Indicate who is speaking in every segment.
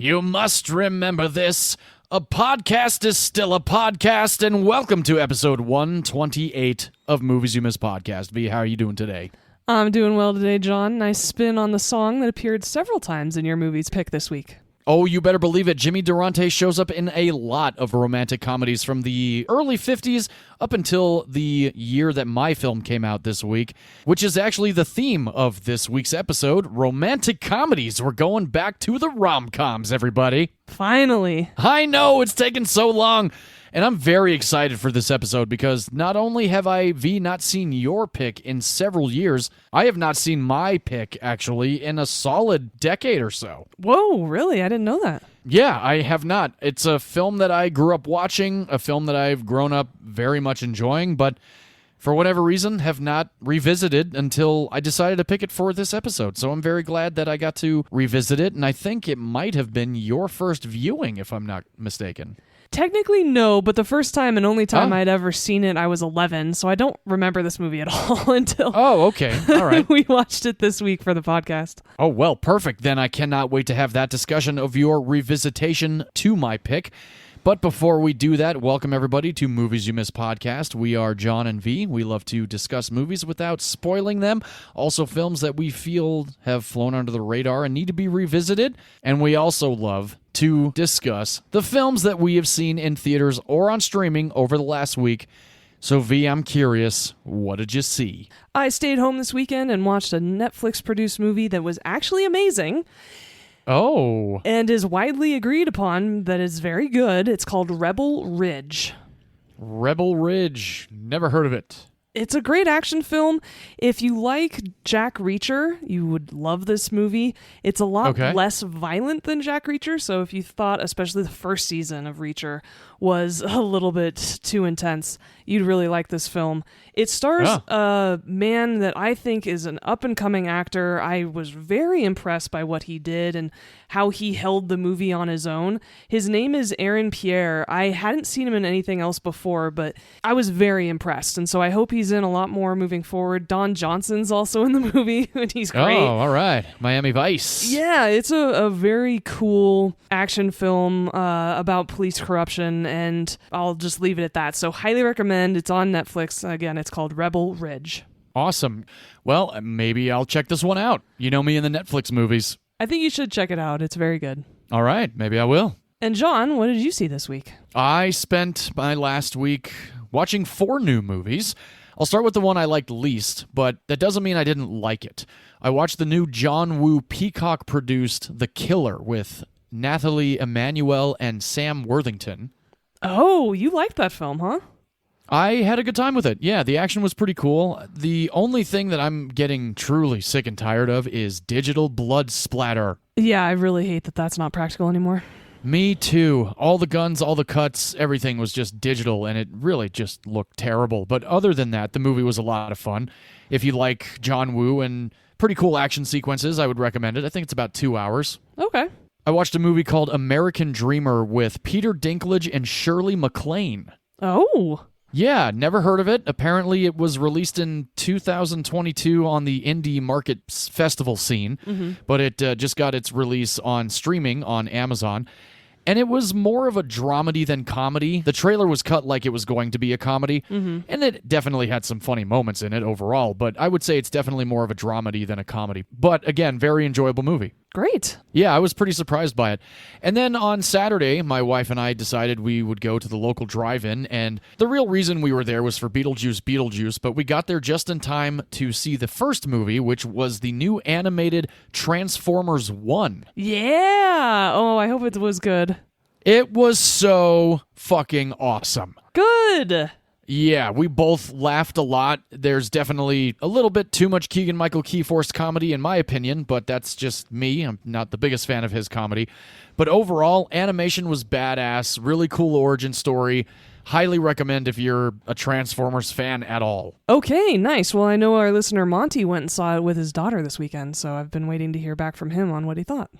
Speaker 1: You must remember this. A podcast is still a podcast, and welcome to episode 128 of Movies You Miss Podcast. Vee, how are you doing today?
Speaker 2: I'm doing well today, John. Nice spin on the song that appeared several times in your movies pick this week.
Speaker 1: Oh, you better believe it. Jimmy Durante shows up in a lot of romantic comedies from the early 50s up until the year that my film came out this week, which is actually the theme of this week's episode, romantic comedies. We're going back to the rom-coms, everybody.
Speaker 2: Finally.
Speaker 1: I know, it's taken so long. And I'm very excited for this episode because not only have I, Vee, not seen your pick in several years, I have not seen my pick, actually, in a solid decade or so.
Speaker 2: Whoa, really? I didn't know that.
Speaker 1: Yeah, I have not. It's a film that I grew up watching, a film that I've grown up very much enjoying, but for whatever reason, have not revisited until I decided to pick it for this episode. So I'm very glad that I got to revisit it, and I think it might have been your first viewing, if I'm not mistaken.
Speaker 2: Technically, no, but the first time and only time I'd ever seen it, I was 11, so I don't remember this movie at all until
Speaker 1: Oh, okay. All right.
Speaker 2: we watched it this week for the podcast.
Speaker 1: Oh, well, perfect. Then I cannot wait to have that discussion of your revisitation to my pick. But before we do that, welcome everybody to Movies You Miss Podcast. We are John and Vee. We love to discuss movies without spoiling them. Also films that we feel have flown under the radar and need to be revisited. And we also love to discuss the films that we have seen in theaters or on streaming over the last week. So Vee, I'm curious, what did you see?
Speaker 2: I stayed home this weekend and watched a Netflix-produced movie that was actually amazing.
Speaker 1: Oh.
Speaker 2: And is widely agreed upon that it's very good. It's called Rebel Ridge.
Speaker 1: Rebel Ridge. Never heard of it.
Speaker 2: It's a great action film. If you like Jack Reacher, you would love this movie. It's a lot less violent than Jack Reacher, so if you thought especially the first season of Reacher was a little bit too intense, you'd really like this film. It stars a man that I think is an up-and-coming actor. I was very impressed by what he did and how he held the movie on his own. His name is Aaron Pierre. I hadn't seen him in anything else before, but I was very impressed, and so I hope he's in a lot more moving forward. Don Johnson's also in the movie, and he's great.
Speaker 1: Oh, all right. Miami Vice.
Speaker 2: Yeah, it's a very cool action film about police corruption, and I'll just leave it at that. So highly recommend. It's on Netflix. Again, it's called Rebel Ridge.
Speaker 1: Awesome. Well, maybe I'll check this one out. You know me in the Netflix movies.
Speaker 2: I think you should check it out. It's very good.
Speaker 1: All right, maybe I will.
Speaker 2: And John, what did you see this week?
Speaker 1: I spent my last week watching 4 new movies. I'll start with the one I liked least, but that doesn't mean I didn't like it. I watched the new John Woo Peacock-produced The Killer with Nathalie Emmanuel and Sam Worthington.
Speaker 2: Oh, you liked that film, huh?
Speaker 1: I had a good time with it. Yeah, the action was pretty cool. The only thing that I'm getting truly sick and tired of is digital blood splatter.
Speaker 2: Yeah, I really hate that that's not practical anymore.
Speaker 1: Me too. All the guns, all the cuts, everything was just digital, and it really just looked terrible. But other than that, the movie was a lot of fun. If you like John Woo and pretty cool action sequences, I would recommend it. I think it's about 2 hours.
Speaker 2: Okay.
Speaker 1: I watched a movie called American Dreamer with Peter Dinklage and Shirley MacLaine.
Speaker 2: Oh.
Speaker 1: Yeah, never heard of it. Apparently it was released in 2022 on the indie market festival scene, but it just got its release on streaming on Amazon. And it was more of a dramedy than comedy. The trailer was cut like it was going to be a comedy, and it definitely had some funny moments in it overall, but I would say it's definitely more of a dramedy than a comedy. But again, very enjoyable movie.
Speaker 2: Great.
Speaker 1: Yeah, I was pretty surprised by it. And then on Saturday, my wife and I decided we would go to the local drive-in, and the real reason we were there was for Beetlejuice, but we got there just in time to see the first movie, which was the new animated Transformers 1.
Speaker 2: Yeah! Oh, I hope it was good.
Speaker 1: It was so fucking awesome.
Speaker 2: Good!
Speaker 1: Yeah, we both laughed a lot. There's definitely a little bit too much Keegan-Michael Key-forced comedy, in my opinion, but that's just me. I'm not the biggest fan of his comedy. But overall, animation was badass, really cool origin story. Highly recommend if you're a Transformers fan at all.
Speaker 2: Okay, nice. Well, I know our listener Monty went and saw it with his daughter this weekend, so I've been waiting to hear back from him on what he thought.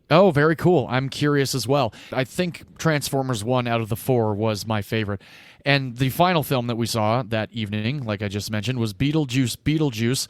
Speaker 1: Oh, very cool. I'm curious as well. I think Transformers 1 out of the 4 was my favorite. And the final film that we saw that evening, like I just mentioned, was Beetlejuice.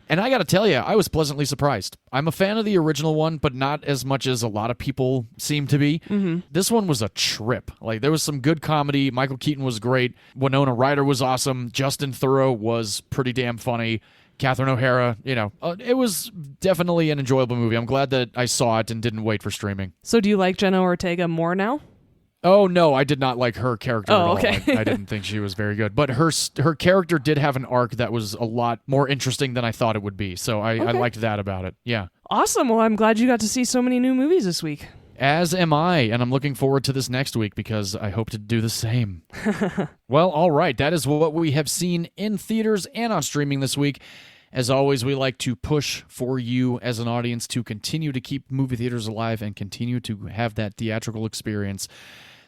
Speaker 1: And I got to tell you, I was pleasantly surprised. I'm a fan of the original one, but not as much as a lot of people seem to be.
Speaker 2: Mm-hmm.
Speaker 1: This one was a trip. Like, there was some good comedy. Michael Keaton was great. Winona Ryder was awesome. Justin Theroux was pretty damn funny. Catherine O'Hara, it was definitely an enjoyable movie. I'm glad that I saw it and didn't wait for streaming.
Speaker 2: So do you like Jenna Ortega more now?
Speaker 1: Oh, no, I did not like her character at all.
Speaker 2: Okay.
Speaker 1: I didn't think she was very good. But her character did have an arc that was a lot more interesting than I thought it would be. So I liked that about it. Yeah.
Speaker 2: Awesome. Well, I'm glad you got to see so many new movies this week.
Speaker 1: As am I, and I'm looking forward to this next week because I hope to do the same. Well, all right. That is what we have seen in theaters and on streaming this week. As always, we like to push for you as an audience to continue to keep movie theaters alive and continue to have that theatrical experience.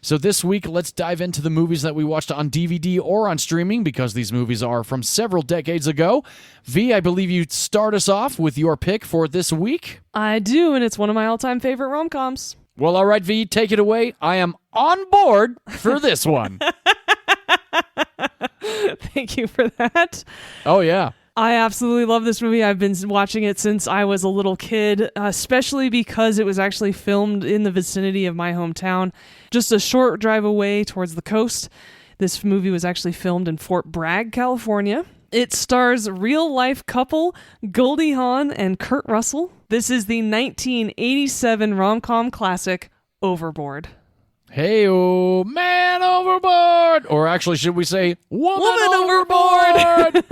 Speaker 1: So this week, let's dive into the movies that we watched on DVD or on streaming, because these movies are from several decades ago. Vee, I believe you start us off with your pick for this week.
Speaker 2: I do, and it's one of my all-time favorite rom-coms.
Speaker 1: Well, all right, Vee, take it away. I am on board for this one.
Speaker 2: Thank you for that.
Speaker 1: Oh, yeah.
Speaker 2: I absolutely love this movie. I've been watching it since I was a little kid, especially because it was actually filmed in the vicinity of my hometown, just a short drive away towards the coast. This movie was actually filmed in Fort Bragg, California. It stars real-life couple Goldie Hawn and Kurt Russell. This is the 1987 rom-com classic, Overboard.
Speaker 1: Hey-oh, man overboard! Or actually, should we say, woman overboard!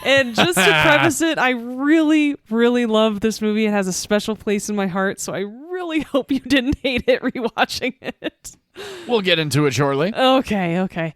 Speaker 2: And just to preface it, I really, really love this movie. It has a special place in my heart, so I really hope you didn't hate it rewatching it.
Speaker 1: We'll get into it shortly.
Speaker 2: Okay.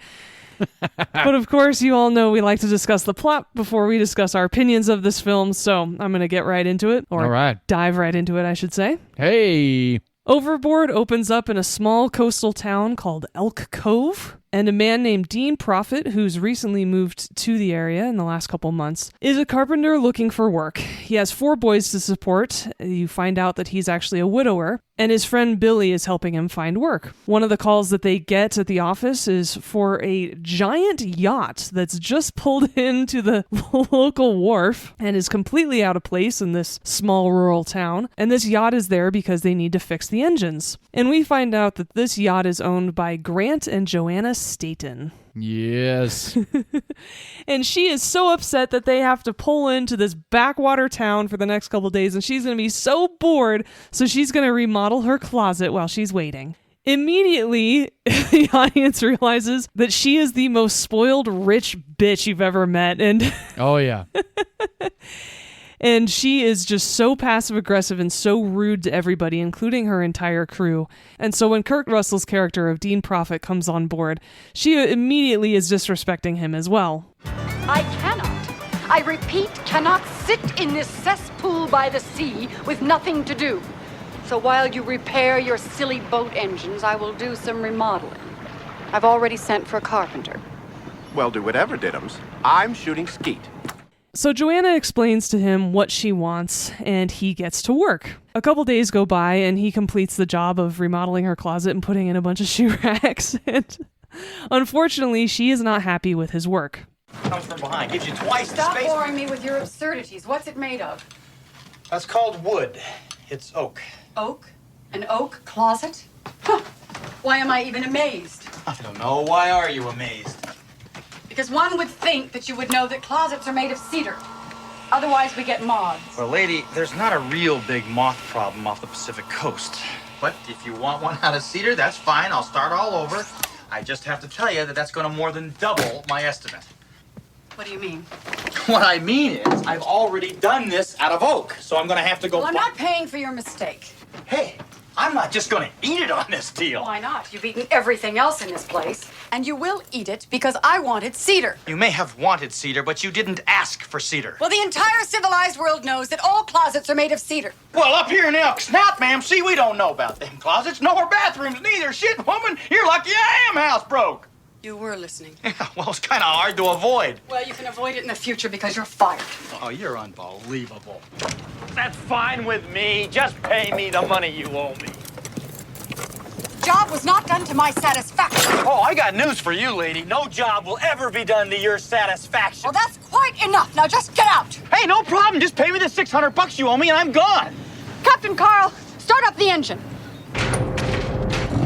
Speaker 2: But of course, you all know we like to discuss the plot before we discuss our opinions of this film, so I'm going to get right into it. Or
Speaker 1: all right.
Speaker 2: Dive right into it, I should say.
Speaker 1: Hey!
Speaker 2: Overboard opens up in a small coastal town called Elk Cove, and a man named Dean Prophet, who's recently moved to the area in the last couple months, is a carpenter looking for work. He has 4 boys to support. You find out that he's actually a widower, and his friend Billy is helping him find work. One of the calls that they get at the office is for a giant yacht that's just pulled into the local wharf and is completely out of place in this small rural town. And this yacht is there because they need to fix the engines. And we find out that this yacht is owned by Grant and Joanna Staten.
Speaker 1: Yes.
Speaker 2: And she is so upset that they have to pull into this backwater town for the next couple days, and she's going to be so bored, so she's going to remodel her closet while she's waiting. Immediately, the audience realizes that she is the most spoiled rich bitch you've ever met, and
Speaker 1: oh, yeah.
Speaker 2: And she is just so passive-aggressive and so rude to everybody, including her entire crew. And so when Kurt Russell's character of Dean Prophet comes on board, she immediately is disrespecting him as well.
Speaker 3: I repeat, cannot sit in this cesspool by the sea with nothing to do. So while you repair your silly boat engines, I will do some remodeling. I've already sent for a carpenter.
Speaker 4: Well, do whatever, Diddums. I'm shooting skeet.
Speaker 2: So Joanna explains to him what she wants, and he gets to work. A couple days go by, and he completes the job of remodeling her closet and putting in a bunch of shoe racks. And unfortunately, she is not happy with his work.
Speaker 5: Comes from behind, gives you twice the
Speaker 3: Stop
Speaker 5: space.
Speaker 3: boring me with your absurdities. What's it made of?
Speaker 5: That's called wood. It's oak.
Speaker 3: Oak? An oak closet? Huh. Why am I even amazed?
Speaker 5: I don't know. Why are you amazed?
Speaker 3: Because one would think that you would know that closets are made of cedar. Otherwise, we get moths.
Speaker 5: Well, lady, there's not a real big moth problem off the Pacific coast. But if you want one out of cedar, that's fine. I'll start all over. I just have to tell you that that's going to more than double my estimate.
Speaker 3: What do you mean?
Speaker 5: What I mean is, I've already done this out of oak, so I'm going to have to go...
Speaker 3: Well, I'm not paying for your mistake.
Speaker 5: Hey, I'm not just going to eat it on this deal.
Speaker 3: Why not? You've eaten everything else in this place. And you will eat it because I wanted cedar.
Speaker 5: You may have wanted cedar, but you didn't ask for cedar.
Speaker 3: Well, the entire civilized world knows that all closets are made of cedar.
Speaker 5: Well, up here in Elk Snout, ma'am, see, we don't know about them closets, nor bathrooms neither. Shit, woman, you're lucky I am housebroke.
Speaker 3: You were listening.
Speaker 5: Yeah, well, it's kind of hard to avoid.
Speaker 3: Well, you can avoid it in the future because you're fired.
Speaker 5: Oh, you're unbelievable.
Speaker 6: That's fine with me. Just pay me the money you owe me.
Speaker 3: job was not done to my satisfaction.
Speaker 5: Oh, I got news for you, lady. No job will ever be done to your satisfaction.
Speaker 3: Well, that's quite enough. Now just get out.
Speaker 5: Hey, no problem. Just pay me the $600 you owe me and I'm gone.
Speaker 3: Captain Carl, start up the engine.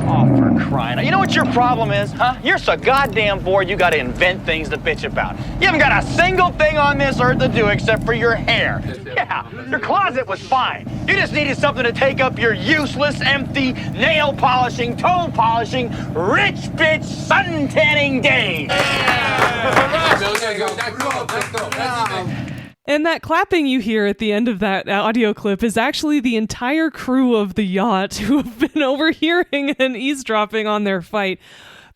Speaker 5: Oh, for crying out. You know what your problem is, huh? You're so goddamn bored you gotta invent things to bitch about. You haven't got a single thing on this earth to do except for your hair. Yeah, your closet was fine. You just needed something to take up your useless, empty, nail polishing, toe polishing, rich bitch sun tanning day.
Speaker 2: And that clapping you hear at the end of that audio clip is actually the entire crew of the yacht who have been overhearing and eavesdropping on their fight.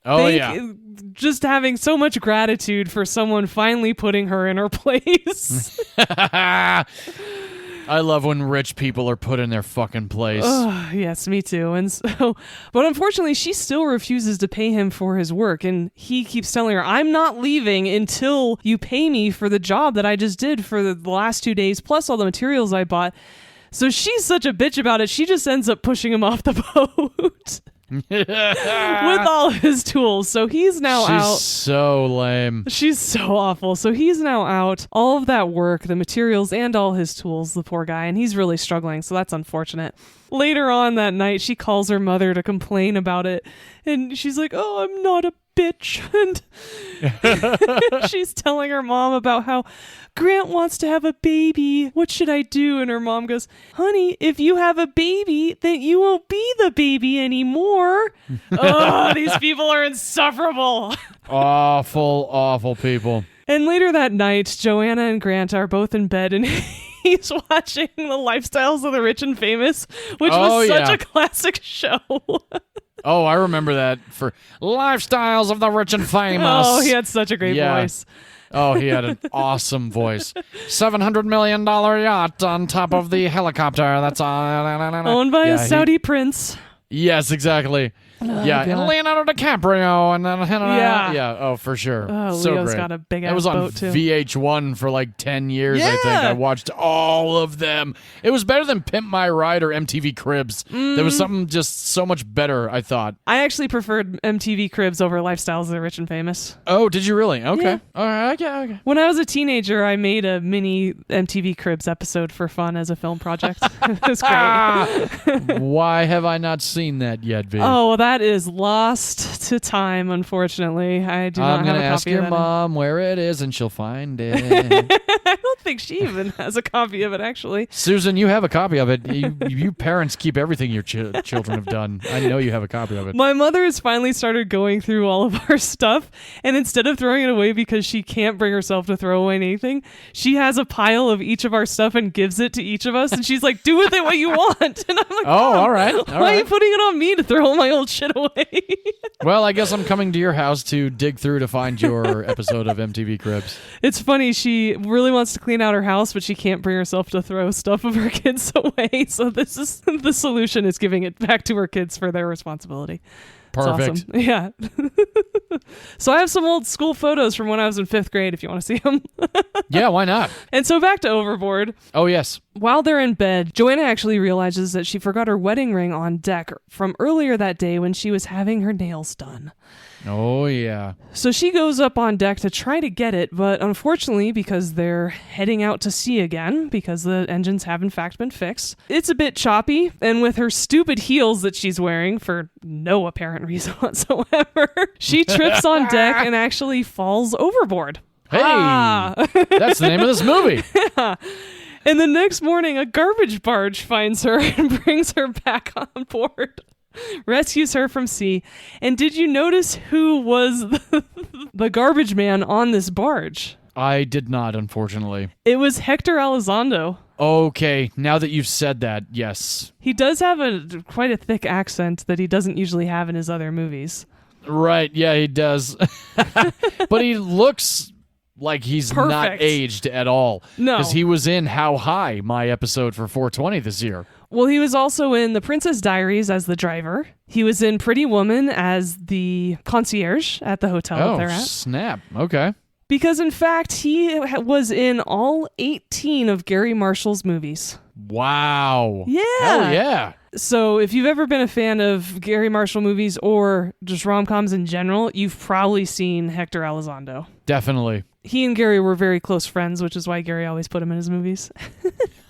Speaker 1: Oh, yeah.
Speaker 2: Just having so much gratitude for someone finally putting her in her place.
Speaker 1: I love when rich people are put in their fucking place.
Speaker 2: Yes, me too. And so, but unfortunately, she still refuses to pay him for his work. And he keeps telling her, I'm not leaving until you pay me for the job that I just did for the last 2 days, plus all the materials I bought. So she's such a bitch about it. She just ends up pushing him off the boat. With all his tools. So he's now out.
Speaker 1: She's so lame.
Speaker 2: She's so awful. So he's now out. All of that work, the materials, and all his tools, the poor guy, and he's really struggling. So that's unfortunate. Later on that night, she calls her mother to complain about it. And she's like, oh, I'm not a bitch. And she's telling her mom about how Grant wants to have a baby. What should I do? And her mom goes, honey, if you have a baby, then you won't be the baby anymore. Oh, these people are insufferable.
Speaker 1: Awful, awful people.
Speaker 2: And later that night, Joanna and Grant are both in bed and he's watching The Lifestyles of the Rich and Famous, which was such a classic show.
Speaker 1: Oh, I remember that for Lifestyles of the Rich and Famous.
Speaker 2: Oh, he had such a great voice.
Speaker 1: Oh, he had an awesome voice. $700 million yacht on top of the helicopter. That's
Speaker 2: owned by a Saudi prince.
Speaker 1: Yes, exactly.
Speaker 2: Oh,
Speaker 1: yeah, and Leonardo DiCaprio, and then
Speaker 2: yeah.
Speaker 1: Oh, for sure.
Speaker 2: Oh,
Speaker 1: so
Speaker 2: Leo's
Speaker 1: great.
Speaker 2: got a big ass
Speaker 1: boat too. It was on VH1 for like 10 years. I think I watched all of them. It was better than Pimp My Ride or MTV Cribs. There was something just so much better, I thought.
Speaker 2: I actually preferred MTV Cribs over Lifestyles of the Rich and Famous.
Speaker 1: Oh, did you really? Okay.
Speaker 2: Yeah.
Speaker 1: All right. Okay.
Speaker 2: When I was a teenager, I made a mini MTV Cribs episode for fun as a film project. It was great.
Speaker 1: Why have I not seen that yet, V?
Speaker 2: Oh, well, that is lost to time, unfortunately. I do not have a copy of that.
Speaker 1: I'm going to ask your mom where it is, and she'll find it.
Speaker 2: I don't think she even has a copy of it, actually.
Speaker 1: Susan, you have a copy of it. You parents keep everything your children have done. I know you have a copy of it.
Speaker 2: My mother has finally started going through all of our stuff, and instead of throwing it away because she can't bring herself to throw away anything, she has a pile of each of our stuff and gives it to each of us, and she's like, do with it what you want. And I'm like,
Speaker 1: oh, all right.
Speaker 2: Why are you putting it on me to throw all my old shit away?
Speaker 1: Well, I guess I'm coming to your house to dig through to find your episode of MTV Cribs.
Speaker 2: It's funny. She really wants to clean out her house, but she can't bring herself to throw stuff of her kids away. So this is the solution, is giving it back to her kids for their responsibility.
Speaker 1: Perfect.
Speaker 2: Awesome. Yeah. So I have some old school photos from when I was in 5th grade if you want to see them.
Speaker 1: Yeah, why not?
Speaker 2: And so back to Overboard.
Speaker 1: Oh, yes.
Speaker 2: While they're in bed, Joanna actually realizes that she forgot her wedding ring on deck from earlier that day when she was having her nails done.
Speaker 1: Oh, yeah.
Speaker 2: So she goes up on deck to try to get it, but unfortunately, because they're heading out to sea again, because the engines have in fact been fixed, it's a bit choppy, and with her stupid heels that she's wearing, for no apparent reason whatsoever, she trips on deck and actually falls overboard.
Speaker 1: Hey! That's the name of this movie.
Speaker 2: Yeah. And the next morning, a garbage barge finds her and brings her back on board. Rescues her from sea. And did you notice who was the garbage man on this barge?
Speaker 1: I did not, unfortunately.
Speaker 2: It was Hector Elizondo.
Speaker 1: Okay, now that you've said that, yes.
Speaker 2: He does have quite a thick accent that he doesn't usually have in his other movies.
Speaker 1: Right, yeah, he does. But he looks like he's
Speaker 2: perfect.
Speaker 1: Not aged at all.
Speaker 2: No.
Speaker 1: Because he was in How High, my episode for 420 this year.
Speaker 2: Well, he was also in The Princess Diaries as the driver. He was in Pretty Woman as the concierge at the hotel that they're at.
Speaker 1: Oh, snap. Okay.
Speaker 2: Because, in fact, he was in all 18 of Gary Marshall's movies.
Speaker 1: Wow.
Speaker 2: Yeah.
Speaker 1: Hell yeah.
Speaker 2: So if you've ever been a fan of Gary Marshall movies or just rom-coms in general, you've probably seen Hector Elizondo.
Speaker 1: Definitely.
Speaker 2: He and Gary were very close friends, which is why Gary always put him in his movies.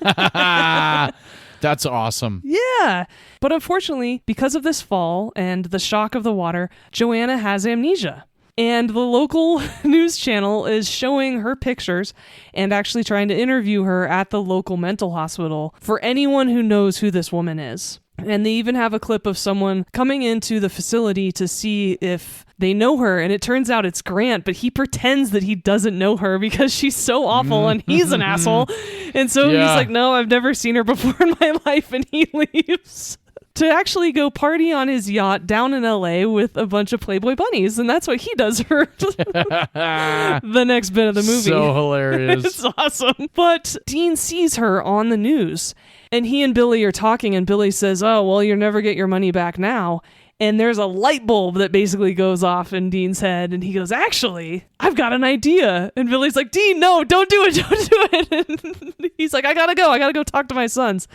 Speaker 1: That's awesome.
Speaker 2: Yeah. But unfortunately, because of this fall and the shock of the water, Joanna has amnesia. And the local news channel is showing her pictures and actually trying to interview her at the local mental hospital for anyone who knows who this woman is. And they even have a clip of someone coming into the facility to see if they know her. And it turns out it's Grant, but he pretends that he doesn't know her because she's so awful and he's an asshole. And so he's like, no, I've never seen her before in my life. And he leaves to actually go party on his yacht down in LA with a bunch of Playboy bunnies. And that's what he does for the next bit of the movie.
Speaker 1: So hilarious.
Speaker 2: It's awesome. But Dean sees her on the news and he and Billy are talking and Billy says, oh, well, you'll never get your money back now. And there's a light bulb that basically goes off in Dean's head. And he goes, actually, I've got an idea. And Billy's like, Dean, no, don't do it. Don't do it. And he's like, I gotta go talk to my sons.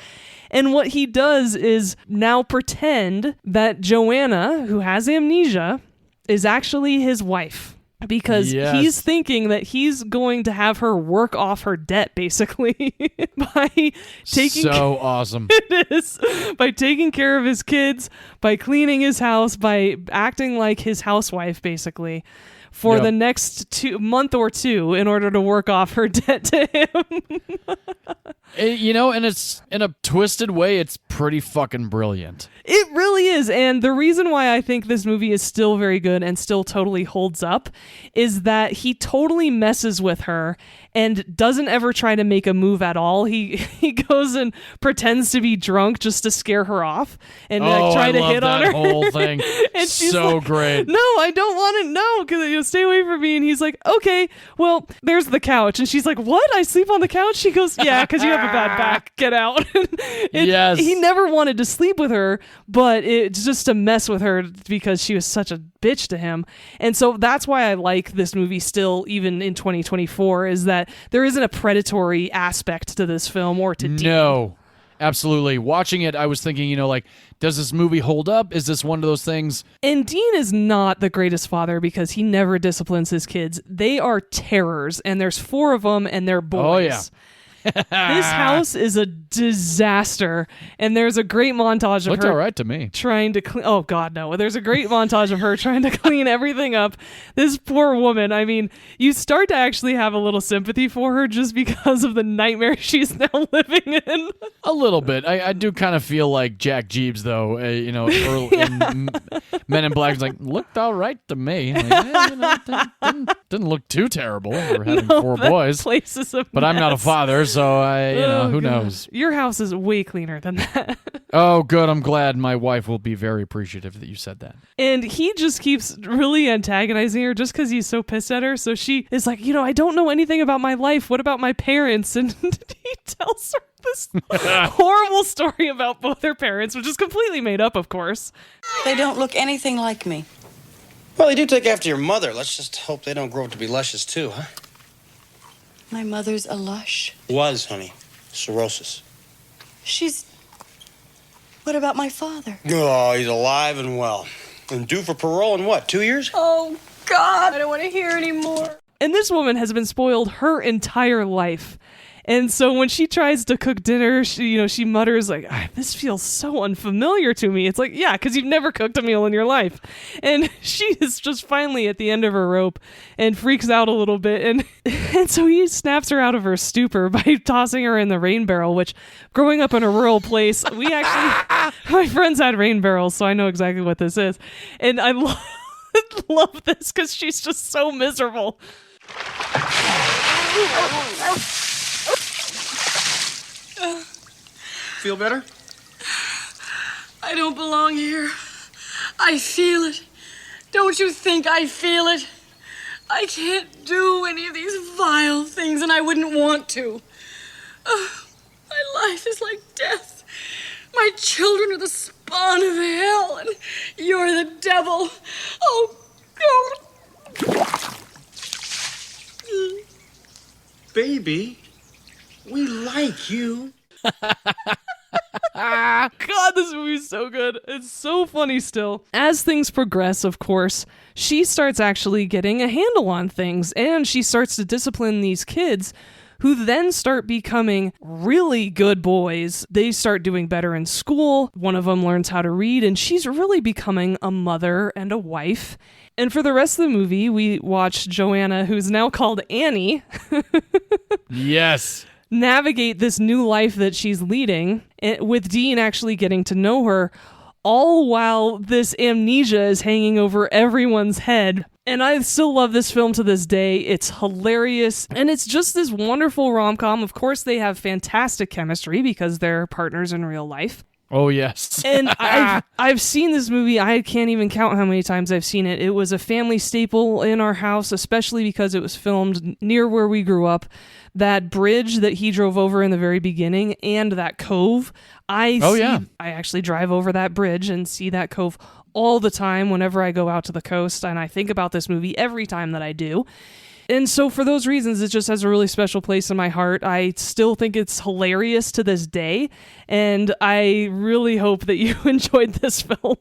Speaker 2: And what he does is now pretend that Joanna, who has amnesia, is actually his wife. Because he's thinking that he's going to have her work off her debt, basically, by taking
Speaker 1: awesome.
Speaker 2: It is. By taking care of his kids, by cleaning his house, by acting like his housewife, basically, for the next month or two in order to work off her debt to him.
Speaker 1: And it's in a twisted way, it's pretty fucking brilliant.
Speaker 2: It really is. And the reason why I think this movie is still very good and still totally holds up is that he totally messes with her and doesn't ever try to make a move at all. He goes and pretends to be drunk just to scare her off and try to hit on her.
Speaker 1: Whole thing.
Speaker 2: And she's
Speaker 1: so
Speaker 2: like,
Speaker 1: great.
Speaker 2: No, I don't want to know because you'll stay away from me. And he's like, okay, well, there's the couch. And she's like, what? I sleep on the couch? She goes, yeah, because you have a bad back. Get out.
Speaker 1: Yes.
Speaker 2: He never wanted to sleep with her, but it's just to mess with her because she was such a bitch to him. And so that's why I like this movie still, even in 2024, is that there isn't a predatory aspect to this film or to Dean.
Speaker 1: No, absolutely. Watching it, I was thinking, does this movie hold up? Is this one of those things?
Speaker 2: And Dean is not the greatest father because he never disciplines his kids. They are terrors, and there's 4 of them, and they're boys.
Speaker 1: Oh, yeah.
Speaker 2: This house is a disaster, and there's a great montage of
Speaker 1: Looked
Speaker 2: her
Speaker 1: all right to me.
Speaker 2: trying to clean. Oh God, no! There's a great montage of her trying to clean everything up. This poor woman. I mean, you start to actually have a little sympathy for her just because of the nightmare she's now living in.
Speaker 1: A little bit. I do kind of feel like Jack Jeeves, though. Early in Men in Black is like, looked all right to me. Like, didn't look too terrible for having 4 boys.
Speaker 2: Place is a
Speaker 1: but I'm not a
Speaker 2: mess.
Speaker 1: father, so who knows?
Speaker 2: Your house is way cleaner than that.
Speaker 1: Oh, good. I'm glad. My wife will be very appreciative that you said that.
Speaker 2: And he just keeps really antagonizing her just because he's so pissed at her. So she is like, I don't know anything about my life. What about my parents? And he tells her this horrible story about both her parents, which is completely made up, of course.
Speaker 6: They don't look anything like me.
Speaker 7: Well, they do take after your mother. Let's just hope they don't grow up to be luscious, too, huh?
Speaker 6: My mother's a lush.
Speaker 7: Was, honey. Cirrhosis.
Speaker 6: What about my father?
Speaker 7: Oh, he's alive and well. And due for parole in what, 2 years?
Speaker 6: Oh, God, I don't want to hear anymore.
Speaker 2: And this woman has been spoiled her entire life. And so when she tries to cook dinner, she mutters like, this feels so unfamiliar to me. It's like, yeah, because you've never cooked a meal in your life. And she is just finally at the end of her rope and freaks out a little bit. And so he snaps her out of her stupor by tossing her in the rain barrel, which growing up in a rural place, my friends had rain barrels, so I know exactly what this is. And I love this because she's just so miserable.
Speaker 7: Feel better?
Speaker 6: I don't belong here. I feel it. Don't you think I feel it? I can't do any of these vile things, and I wouldn't want to. My life is like death. My children are the spawn of hell, and you're the devil. Oh, God.
Speaker 7: Baby, we like you.
Speaker 2: God, this movie is so good. It's so funny still. As things progress, of course, she starts actually getting a handle on things, and she starts to discipline these kids who then start becoming really good boys. They start doing better in school. One of them learns how to read, and she's really becoming a mother and a wife. And for the rest of the movie, we watch Joanna, who's now called Annie.
Speaker 1: Yes.
Speaker 2: Navigate this new life that she's leading, with Dean actually getting to know her, all while this amnesia is hanging over everyone's head. And I still love this film to this day. It's hilarious, and it's just this wonderful rom-com. Of course, they have fantastic chemistry because they're partners in real life.
Speaker 1: Oh, yes.
Speaker 2: And I've seen this movie. I can't even count how many times I've seen it. It was a family staple in our house, especially because it was filmed near where we grew up. That bridge that he drove over in the very beginning and that cove. I actually drive over that bridge and see that cove all the time whenever I go out to the coast, and I think about this movie every time that I do. And so for those reasons, it just has a really special place in my heart. I still think it's hilarious to this day, and I really hope that you enjoyed this film.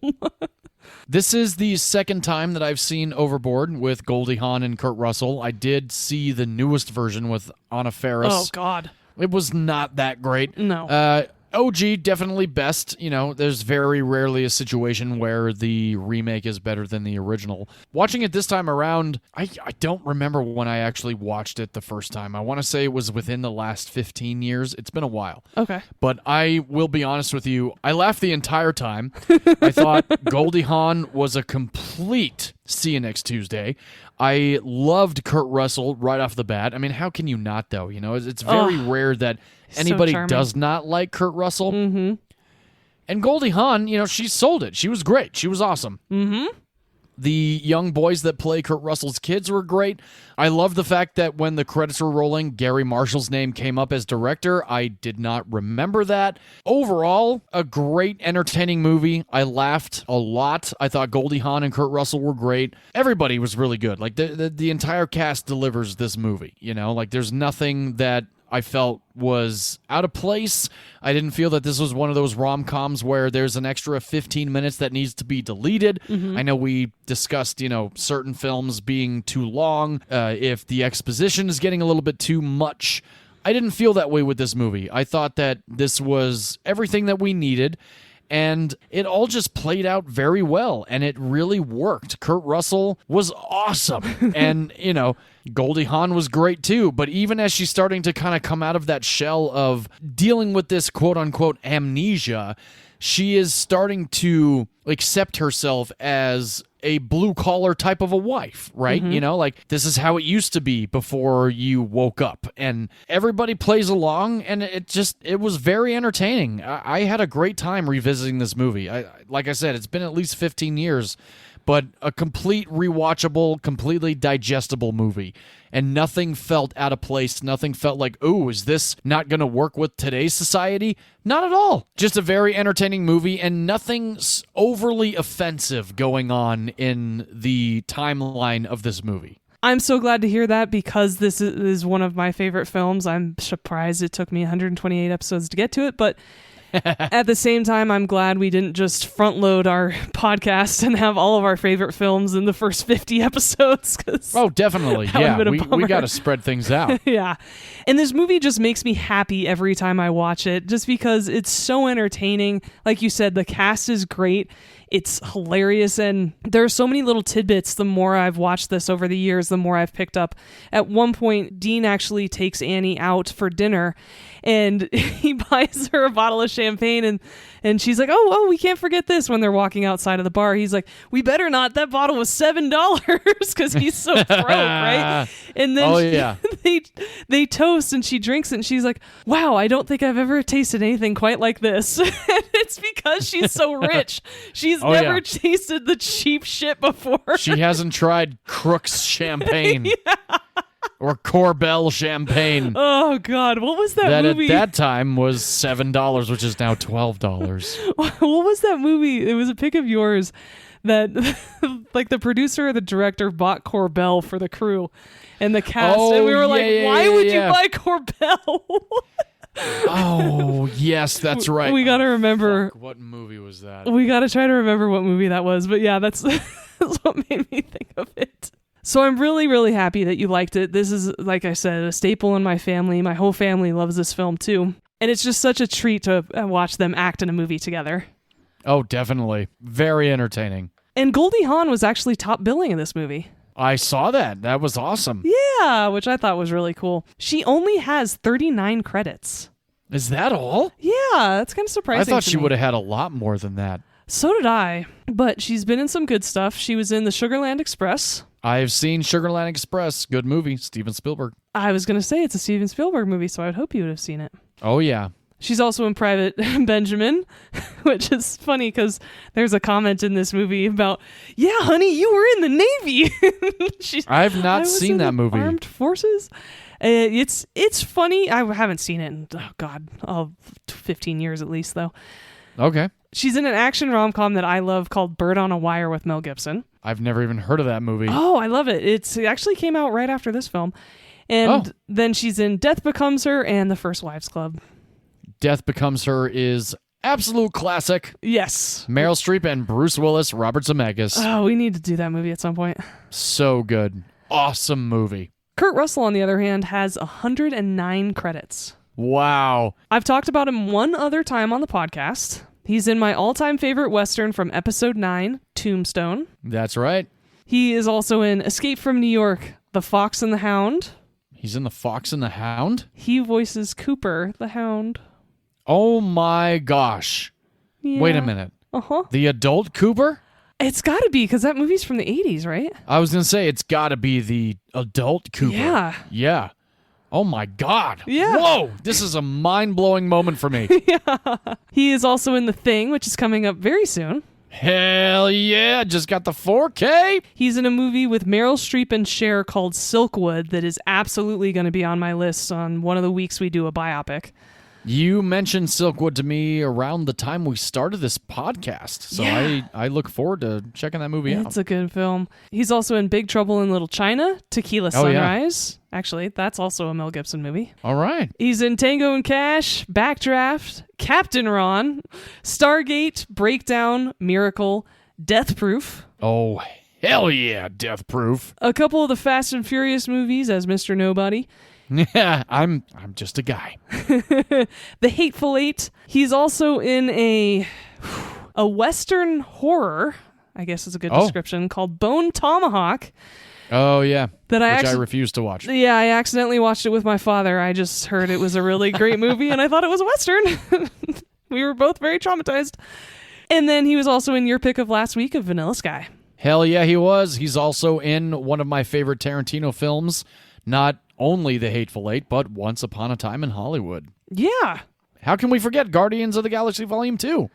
Speaker 1: This is the second time that I've seen Overboard with Goldie Hawn and Kurt Russell. I did see the newest version with Anna Faris.
Speaker 2: Oh, God.
Speaker 1: It was not that great.
Speaker 2: No.
Speaker 1: OG, definitely best. You know, there's very rarely a situation where the remake is better than the original. Watching it this time around, I don't remember when I actually watched it the first time. I want to say it was within the last 15 years. It's been a while.
Speaker 2: Okay.
Speaker 1: But I will be honest with you, I laughed the entire time. I thought Goldie Hawn was a complete see you next Tuesday. I loved Kurt Russell right off the bat. I mean, how can you not, though? You know, it's very rare that anybody does not like Kurt Russell.
Speaker 2: Mm-hmm.
Speaker 1: And Goldie Hawn, you know, she sold it. She was great. She was awesome.
Speaker 2: Mm-hmm.
Speaker 1: The young boys that play Kurt Russell's kids were great. I love the fact that when the credits were rolling, Gary Marshall's name came up as director. I did not remember that. Overall, a great, entertaining movie. I laughed a lot. I thought Goldie Hawn and Kurt Russell were great. Everybody was really good. Like, the entire cast delivers this movie, you know? Like, there's nothing that I felt was out of place. I didn't feel that this was one of those rom-coms where there's an extra 15 minutes that needs to be deleted. Mm-hmm. I know we discussed, you know, certain films being too long, if the exposition is getting a little bit too much. I didn't feel that way with this movie. I thought that this was everything that we needed, and it all just played out very well, and it really worked. Kurt Russell was awesome, and, you know, Goldie Hawn was great too, but even as she's starting to kind of come out of that shell of dealing with this quote-unquote amnesia, she is starting to accept herself as a blue-collar type of a wife, right? Mm-hmm. You know, like, this is how it used to be before you woke up. And everybody plays along, and it was very entertaining. I had a great time revisiting this movie. Like I said, it's been at least 15 years, but a complete rewatchable, completely digestible movie. And nothing felt out of place. Nothing felt like, oh, is this not going to work with today's society? Not at all. Just a very entertaining movie, and nothing overly offensive going on in the timeline of this movie.
Speaker 2: I'm so glad to hear that, because this is one of my favorite films. I'm surprised it took me 128 episodes to get to it, but at the same time, I'm glad we didn't just front load our podcast and have all of our favorite films in the first 50 episodes.
Speaker 1: Oh, definitely. Yeah, we got to spread things out.
Speaker 2: Yeah. And this movie just makes me happy every time I watch it, just because it's so entertaining. Like you said, the cast is great. It's hilarious, and there are so many little tidbits. The more I've watched this over the years, the more I've picked up. At one point, Dean actually takes Annie out for dinner, and he buys her a bottle of champagne, and she's like, oh, we can't forget this, when they're walking outside of the bar. He's like, we better not. That bottle was $7, because he's so broke, right? And then they toast, and she drinks it, and she's like, wow, I don't think I've ever tasted anything quite like this. And it's because she's so rich. She's never tasted the cheap shit before.
Speaker 1: She hasn't tried Crook's champagne. Or Corbel champagne.
Speaker 2: Oh, God. What was that movie?
Speaker 1: At that time was $7, which is now $12.
Speaker 2: What was that movie? It was a pick of yours that, like, the producer or the director bought Corbel for the crew and the cast. And we were why would you buy Corbel?
Speaker 1: Oh, yes, that's right.
Speaker 2: We got to remember.
Speaker 1: Fuck, what movie was that?
Speaker 2: We got to try to remember what movie that was. But yeah, that's what made me think of it. So I'm really, really happy that you liked it. This is, like I said, a staple in my family. My whole family loves this film too. And it's just such a treat to watch them act in a movie together.
Speaker 1: Oh, definitely. Very entertaining.
Speaker 2: And Goldie Hawn was actually top billing in this movie.
Speaker 1: I saw that. That was awesome.
Speaker 2: Yeah, which I thought was really cool. She only has 39 credits.
Speaker 1: Is that all?
Speaker 2: Yeah, that's kind of surprising.
Speaker 1: I thought she would have had a lot more than that.
Speaker 2: So did I. But she's been in some good stuff. She was in the Sugarland Express.
Speaker 1: I've seen Sugarland Express. Good movie. Steven Spielberg.
Speaker 2: I was going to say it's a Steven Spielberg movie, so I'd hope you would have seen it.
Speaker 1: Oh, yeah.
Speaker 2: She's also in Private Benjamin, which is funny because there's a comment in this movie about, yeah, honey, you were in the Navy.
Speaker 1: I've not seen that movie.
Speaker 2: Armed Forces. It's funny. I haven't seen it in, 15 years at least, though.
Speaker 1: Okay.
Speaker 2: She's in an action rom-com that I love called Bird on a Wire with Mel Gibson.
Speaker 1: I've never even heard of that movie.
Speaker 2: Oh, I love it. It actually came out right after this film. And then she's in Death Becomes Her and The First Wives Club.
Speaker 1: Death Becomes Her is absolute classic.
Speaker 2: Yes.
Speaker 1: Meryl Streep and Bruce Willis, Robert Zemeckis.
Speaker 2: Oh, we need to do that movie at some point.
Speaker 1: So good. Awesome movie.
Speaker 2: Kurt Russell, on the other hand, has 109 credits.
Speaker 1: Wow.
Speaker 2: I've talked about him one other time on the podcast. He's in my all-time favorite Western from Episode 9, Tombstone.
Speaker 1: That's right.
Speaker 2: He is also in Escape from New York, The Fox and the Hound.
Speaker 1: He's in The Fox and the Hound?
Speaker 2: He voices Cooper, the Hound.
Speaker 1: Oh my gosh.
Speaker 2: Yeah.
Speaker 1: Wait a minute.
Speaker 2: Uh-huh.
Speaker 1: The adult Cooper?
Speaker 2: It's got to be, because that movie's from the 80s, right?
Speaker 1: I was going to say, it's got to be the adult Cooper.
Speaker 2: Yeah.
Speaker 1: Yeah. Oh my God.
Speaker 2: Yeah.
Speaker 1: Whoa. This is a mind-blowing moment for me.
Speaker 2: Yeah. He is also in The Thing, which is coming up very soon.
Speaker 1: Hell yeah. Just got the 4K.
Speaker 2: He's in a movie with Meryl Streep and Cher called Silkwood that is absolutely going to be on my list on one of the weeks we do a biopic.
Speaker 1: You mentioned Silkwood to me around the time we started this podcast, so
Speaker 2: yeah.
Speaker 1: I look forward to checking that movie out.
Speaker 2: It's a good film. He's also in Big Trouble in Little China, Tequila Sunrise. Yeah. Actually, that's also a Mel Gibson movie.
Speaker 1: All right.
Speaker 2: He's in Tango and Cash, Backdraft, Captain Ron, Stargate, Breakdown, Miracle, Death Proof.
Speaker 1: Oh, hell yeah, Death Proof.
Speaker 2: A couple of the Fast and Furious movies as Mr. Nobody.
Speaker 1: Yeah, I'm just a guy.
Speaker 2: The Hateful Eight. He's also in a Western horror, I guess is a good description, called Bone Tomahawk.
Speaker 1: Oh, yeah.
Speaker 2: I
Speaker 1: refuse to watch.
Speaker 2: Yeah, I accidentally watched it with my father. I just heard it was a really great movie, and I thought it was a Western. We were both very traumatized. And then he was also in your pick of last week of Vanilla Sky.
Speaker 1: Hell yeah, he was. He's also in one of my favorite Tarantino films, not only The Hateful Eight, but Once Upon a Time in Hollywood.
Speaker 2: Yeah.
Speaker 1: How can we forget Guardians of the Galaxy Volume 2?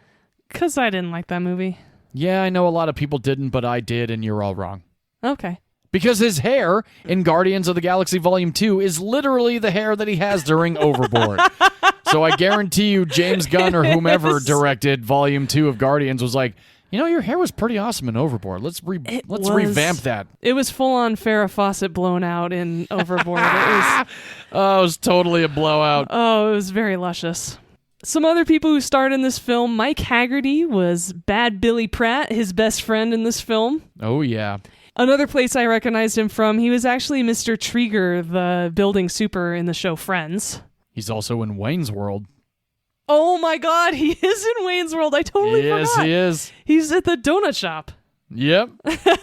Speaker 2: Because I didn't like that movie.
Speaker 1: Yeah, I know a lot of people didn't, but I did, and you're all wrong.
Speaker 2: Okay.
Speaker 1: Because his hair in Guardians of the Galaxy Volume 2 is literally the hair that he has during Overboard. So I guarantee you James Gunn or whomever directed Volume 2 of Guardians was like, you know, your hair was pretty awesome in Overboard. Let's revamp that.
Speaker 2: It was full-on Farrah Fawcett blown out in Overboard. It
Speaker 1: was totally a blowout.
Speaker 2: Oh, it was very luscious. Some other people who starred in this film, Mike Haggerty was Bad Billy Pratt, his best friend in this film.
Speaker 1: Oh, yeah.
Speaker 2: Another place I recognized him from, he was actually Mr. Trieger, the building super in the show Friends.
Speaker 1: He's also in Wayne's World.
Speaker 2: Oh my God, he is in Wayne's World. I totally forgot.
Speaker 1: Yes, he is.
Speaker 2: He's at the donut shop.
Speaker 1: Yep.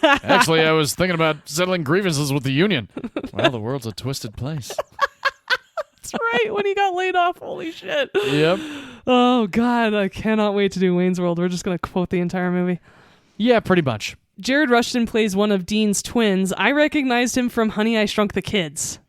Speaker 1: Actually, I was thinking about settling grievances with the union. Well, the world's a twisted place.
Speaker 2: That's right, when he got laid off. Holy shit.
Speaker 1: Yep.
Speaker 2: Oh, God, I cannot wait to do Wayne's World. We're just going to quote the entire movie.
Speaker 1: Yeah, pretty much.
Speaker 2: Jared Rushton plays one of Dean's twins. I recognized him from Honey, I Shrunk the Kids.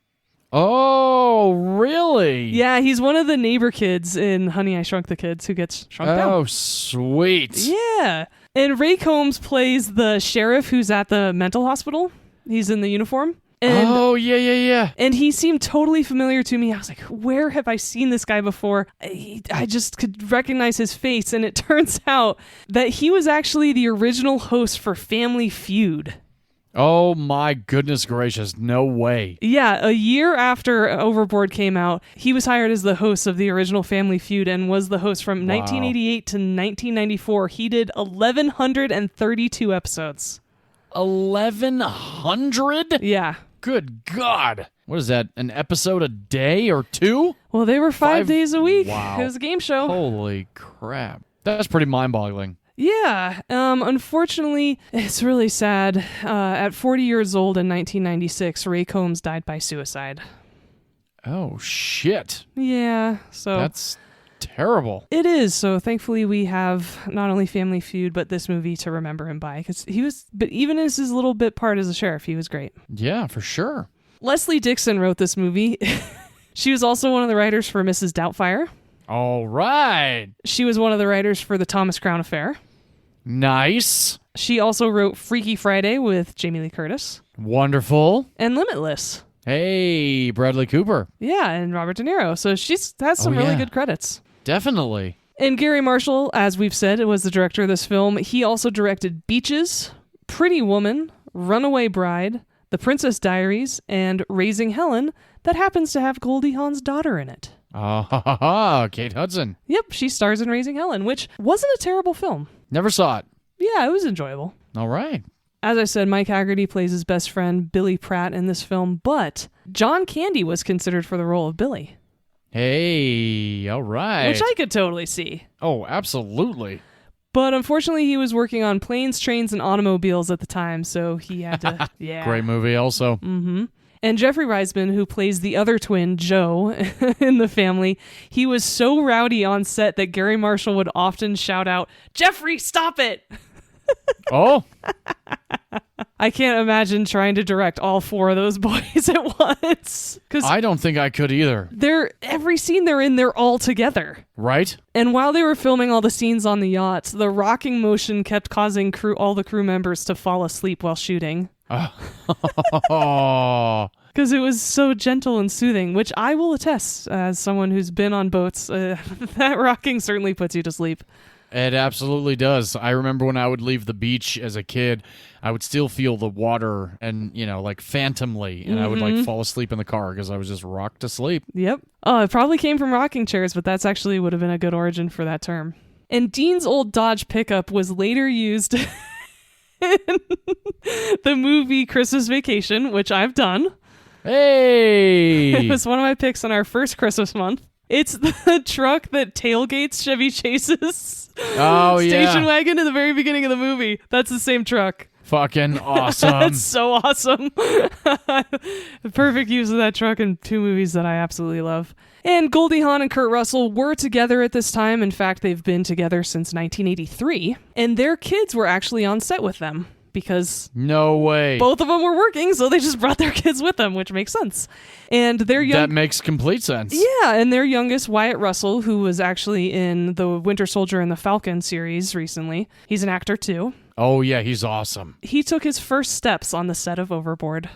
Speaker 1: Oh, really?
Speaker 2: Yeah, he's one of the neighbor kids in Honey, I Shrunk the Kids who gets shrunk down.
Speaker 1: Oh, sweet.
Speaker 2: Yeah. And Ray Combs plays the sheriff who's at the mental hospital. He's in the uniform. And,
Speaker 1: yeah.
Speaker 2: And he seemed totally familiar to me. I was like, where have I seen this guy before? I just could recognize his face. And it turns out that he was actually the original host for Family Feud.
Speaker 1: Oh my goodness gracious, no way.
Speaker 2: Yeah, a year after Overboard came out, he was hired as the host of the original Family Feud and was the host from 1988 to 1994. He did 1,132 episodes.
Speaker 1: 1,100?
Speaker 2: Yeah.
Speaker 1: Good God. What is that, an episode a day or two?
Speaker 2: Well, they were 5 days a week.
Speaker 1: Wow.
Speaker 2: It was a game show.
Speaker 1: Holy crap. That's pretty mind-boggling.
Speaker 2: Yeah. Unfortunately, it's really sad. At 40 years old in 1996, Ray Combs died by suicide.
Speaker 1: Oh, shit.
Speaker 2: Yeah, so...
Speaker 1: That's terrible.
Speaker 2: It is. So thankfully we have not only Family Feud, but this movie to remember him by. But even as his little bit part as a sheriff, he was great.
Speaker 1: Yeah, for sure.
Speaker 2: Leslie Dixon wrote this movie. She was also one of the writers for Mrs. Doubtfire.
Speaker 1: All right.
Speaker 2: She was one of the writers for The Thomas Crown Affair.
Speaker 1: Nice.
Speaker 2: She also wrote Freaky Friday with Jamie Lee Curtis.
Speaker 1: Wonderful.
Speaker 2: And Limitless.
Speaker 1: Hey, Bradley Cooper.
Speaker 2: Yeah, and Robert De Niro. So she's has some really good credits.
Speaker 1: Definitely.
Speaker 2: And Gary Marshall, as we've said, was the director of this film. He also directed Beaches, Pretty Woman, Runaway Bride, The Princess Diaries, and Raising Helen, that happens to have Goldie Hawn's daughter in it.
Speaker 1: Kate Hudson.
Speaker 2: Yep, she stars in Raising Helen, which wasn't a terrible film.
Speaker 1: Never saw it.
Speaker 2: Yeah, it was enjoyable.
Speaker 1: All right.
Speaker 2: As I said, Mike Haggerty plays his best friend, Billy Pratt, in this film, but John Candy was considered for the role of Billy.
Speaker 1: Hey, all right.
Speaker 2: Which I could totally see.
Speaker 1: Oh, absolutely.
Speaker 2: But unfortunately, he was working on Planes, Trains, and Automobiles at the time, so he had to... Yeah.
Speaker 1: Great movie also.
Speaker 2: Mm-hmm. And Jeffrey Reisman, who plays the other twin, Joe, in the family, he was so rowdy on set that Gary Marshall would often shout out, "Jeffrey, stop it!"
Speaker 1: Oh.
Speaker 2: I can't imagine trying to direct all four of those boys at once.
Speaker 1: I don't think I could either.
Speaker 2: Every scene they're in, they're all together.
Speaker 1: Right?
Speaker 2: And while they were filming all the scenes on the yacht, the rocking motion kept causing all the crew members to fall asleep while shooting.
Speaker 1: Oh.
Speaker 2: Because it was so gentle and soothing, which I will attest as someone who's been on boats. That rocking certainly puts you to sleep.
Speaker 1: It absolutely does. I remember when I would leave the beach as a kid, I would still feel the water and, like phantomly, and I would fall asleep in the car because I was just rocked to sleep.
Speaker 2: Yep. Oh, it probably came from rocking chairs, but that's actually would have been a good origin for that term. And Dean's old Dodge pickup was later used in the movie Christmas Vacation, which I've done.
Speaker 1: Hey!
Speaker 2: It was one of my picks on our first Christmas month. It's the truck that tailgates Chevy Chase's station wagon in the very beginning of the movie. That's the same truck.
Speaker 1: Fucking awesome.
Speaker 2: That's so awesome. The perfect use of that truck in two movies that I absolutely love. And Goldie Hawn and Kurt Russell were together at this time. In fact, they've been together since 1983. And their kids were actually on set with them. Because
Speaker 1: no way,
Speaker 2: both of them were working, so they just brought their kids with them, which makes sense. And their
Speaker 1: that makes complete sense.
Speaker 2: Yeah, and their youngest, Wyatt Russell, who was actually in the Winter Soldier and the Falcon series recently. He's an actor too.
Speaker 1: Oh yeah, he's awesome.
Speaker 2: He took his first steps on the set of Overboard.